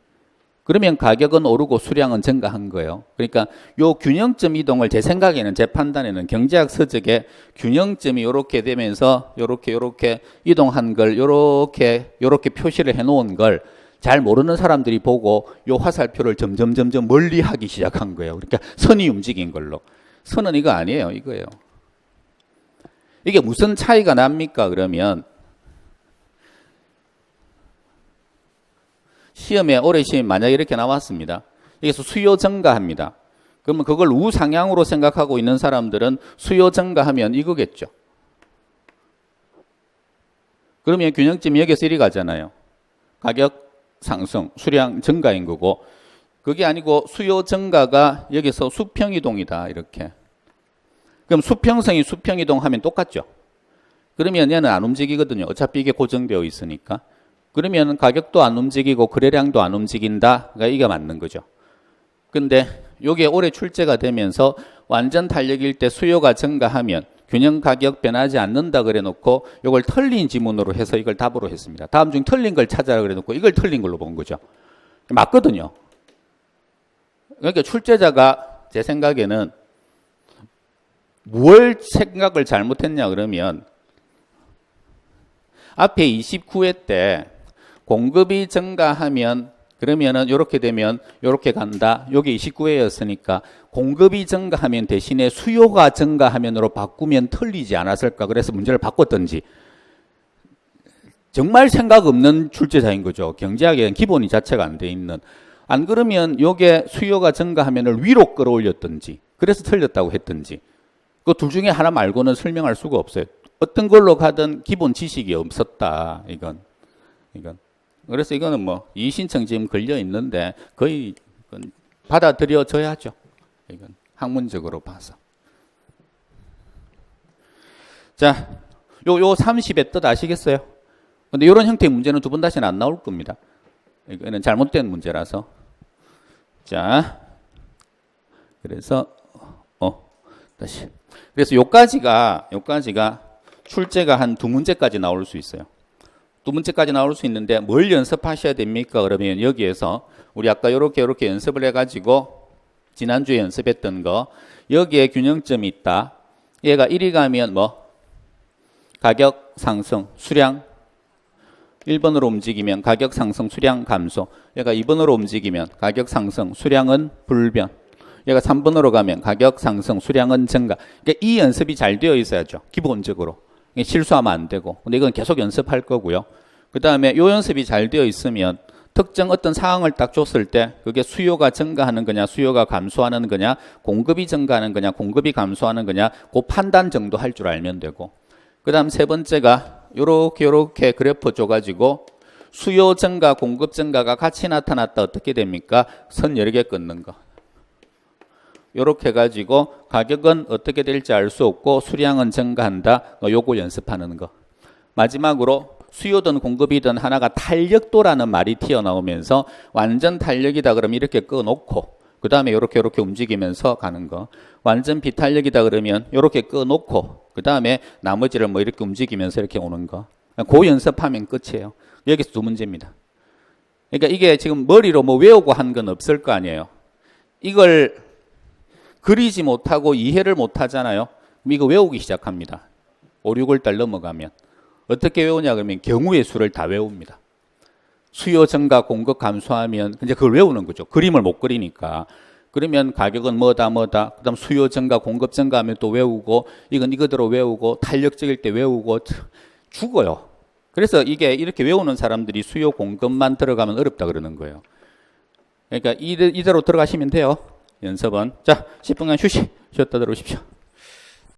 [SPEAKER 1] 그러면 가격은 오르고 수량은 증가한 거예요. 그러니까 요 균형점 이동을 제 생각에는, 제 판단에는 경제학 서적에 균형점이 요렇게 되면서 요렇게 이동한 걸 요렇게 표시를 해 놓은 걸 잘 모르는 사람들이 보고 요 화살표를 점점 멀리 하기 시작한 거예요. 그러니까 선이 움직인 걸로. 선은 이거 아니에요. 이거예요. 이게 무슨 차이가 납니까? 그러면 시험에 올해 시험 만약에 이렇게 나왔습니다. 여기서 수요 증가합니다. 그러면 그걸 우상향으로 생각하고 있는 사람들은 수요 증가하면 이거겠죠. 그러면 균형점이 여기서 이리 가잖아요. 가격 상승, 수량 증가인 거고, 그게 아니고 수요 증가가 여기서 수평이동이다 이렇게. 그럼 수평성이 수평이동하면 똑같죠. 그러면 얘는 안 움직이거든요. 어차피 이게 고정되어 있으니까. 그러면 가격도 안 움직이고 거래량도 안 움직인다가 이게 맞는 거죠. 근데 이게 올해 출제가 되면서 완전 탄력일 때 수요가 증가하면 균형 가격 변하지 않는다 그래 놓고 이걸 틀린 지문으로 해서 이걸 답으로 했습니다. 다음 중 틀린 걸 찾아라 그래 놓고 이걸 틀린 걸로 본 거죠. 맞거든요. 그러니까 출제자가 제 생각에는 뭘 생각을 잘못했냐 그러면 앞에 29회 때 공급이 증가하면 그러면은 이렇게 되면 이렇게 간다. 여기 29회였으니까 공급이 증가하면 대신에 수요가 증가하면으로 바꾸면 틀리지 않았을까. 그래서 문제를 바꿨던지. 정말 생각 없는 출제자인 거죠. 경제학에는 기본이 자체가 안 돼 있는. 안 그러면 요게 수요가 증가하면을 위로 끌어올렸던지. 그래서 틀렸다고 했던지. 그 둘 중에 하나 말고는 설명할 수가 없어요. 어떤 걸로 가든 기본 지식이 없었다. 이건. 그래서 이거는 뭐 이의신청 지금 걸려 있는데 거의 받아들여져야죠. 이건 학문적으로 봐서. 자, 요 30의 뜻 아시겠어요? 근데 이런 형태의 문제는 두 번 다시는 안 나올 겁니다. 이거는 잘못된 문제라서. 자, 그래서 다시. 그래서 요까지가 출제가 한 두 문제까지 나올 수 있어요. 두 문제까지 나올 수 있는데 뭘 연습하셔야 됩니까? 그러면 여기에서 우리 아까 이렇게 연습을 해가지고 지난주에 연습했던 거 여기에 균형점이 있다. 얘가 1이 가면 뭐 가격 상승, 수량 1번으로 움직이면 가격 상승, 수량 감소. 얘가 2번으로 움직이면 가격 상승, 수량은 불변. 얘가 3번으로 가면 가격 상승, 수량은 증가. 그러니까 이 연습이 잘 되어 있어야죠. 기본적으로. 실수하면 안 되고. 근데 이건 계속 연습할 거고요. 그 다음에 요 연습이 잘 되어 있으면 특정 어떤 상황을 딱 줬을 때 그게 수요가 증가하는 거냐, 수요가 감소하는 거냐, 공급이 증가하는 거냐, 공급이 감소하는 거냐, 그 판단 정도 할 줄 알면 되고. 그 다음 세 번째가 요렇게 그래프 줘가지고 수요 증가, 공급 증가가 같이 나타났다 어떻게 됩니까? 선 여러 개 끊는 거. 요렇게 해가지고 가격은 어떻게 될지 알 수 없고 수량은 증가한다. 요거 연습하는 거. 마지막으로 수요든 공급이든 하나가 탄력도라는 말이 튀어나오면서 완전 탄력이다 그러면 이렇게 꺼놓고 그 다음에 요렇게 움직이면서 가는 거. 완전 비탄력이다 그러면 요렇게 꺼놓고 그 다음에 나머지를 뭐 이렇게 움직이면서 이렇게 오는 거. 그 연습하면 끝이에요. 여기서 두 문제입니다. 그러니까 이게 지금 머리로 뭐 외우고 한 건 없을 거 아니에요. 이걸 그리지 못하고 이해를 못하잖아요. 그럼 이거 외우기 시작합니다. 5, 6월 넘어가면. 어떻게 외우냐 그러면 경우의 수를 다 외웁니다. 수요 증가 공급 감소하면 이제 그걸 외우는 거죠. 그림을 못 그리니까. 그러면 가격은 뭐다 그다음 수요 증가 공급 증가하면 또 외우고 이건 이거대로 외우고 탄력적일 때 외우고 죽어요. 그래서 이게 이렇게 외우는 사람들이 수요 공급만 들어가면 어렵다 그러는 거예요. 그러니까 이대로 들어가시면 돼요. 연습은. 자, 10분간 쉬었다 들어오십시오.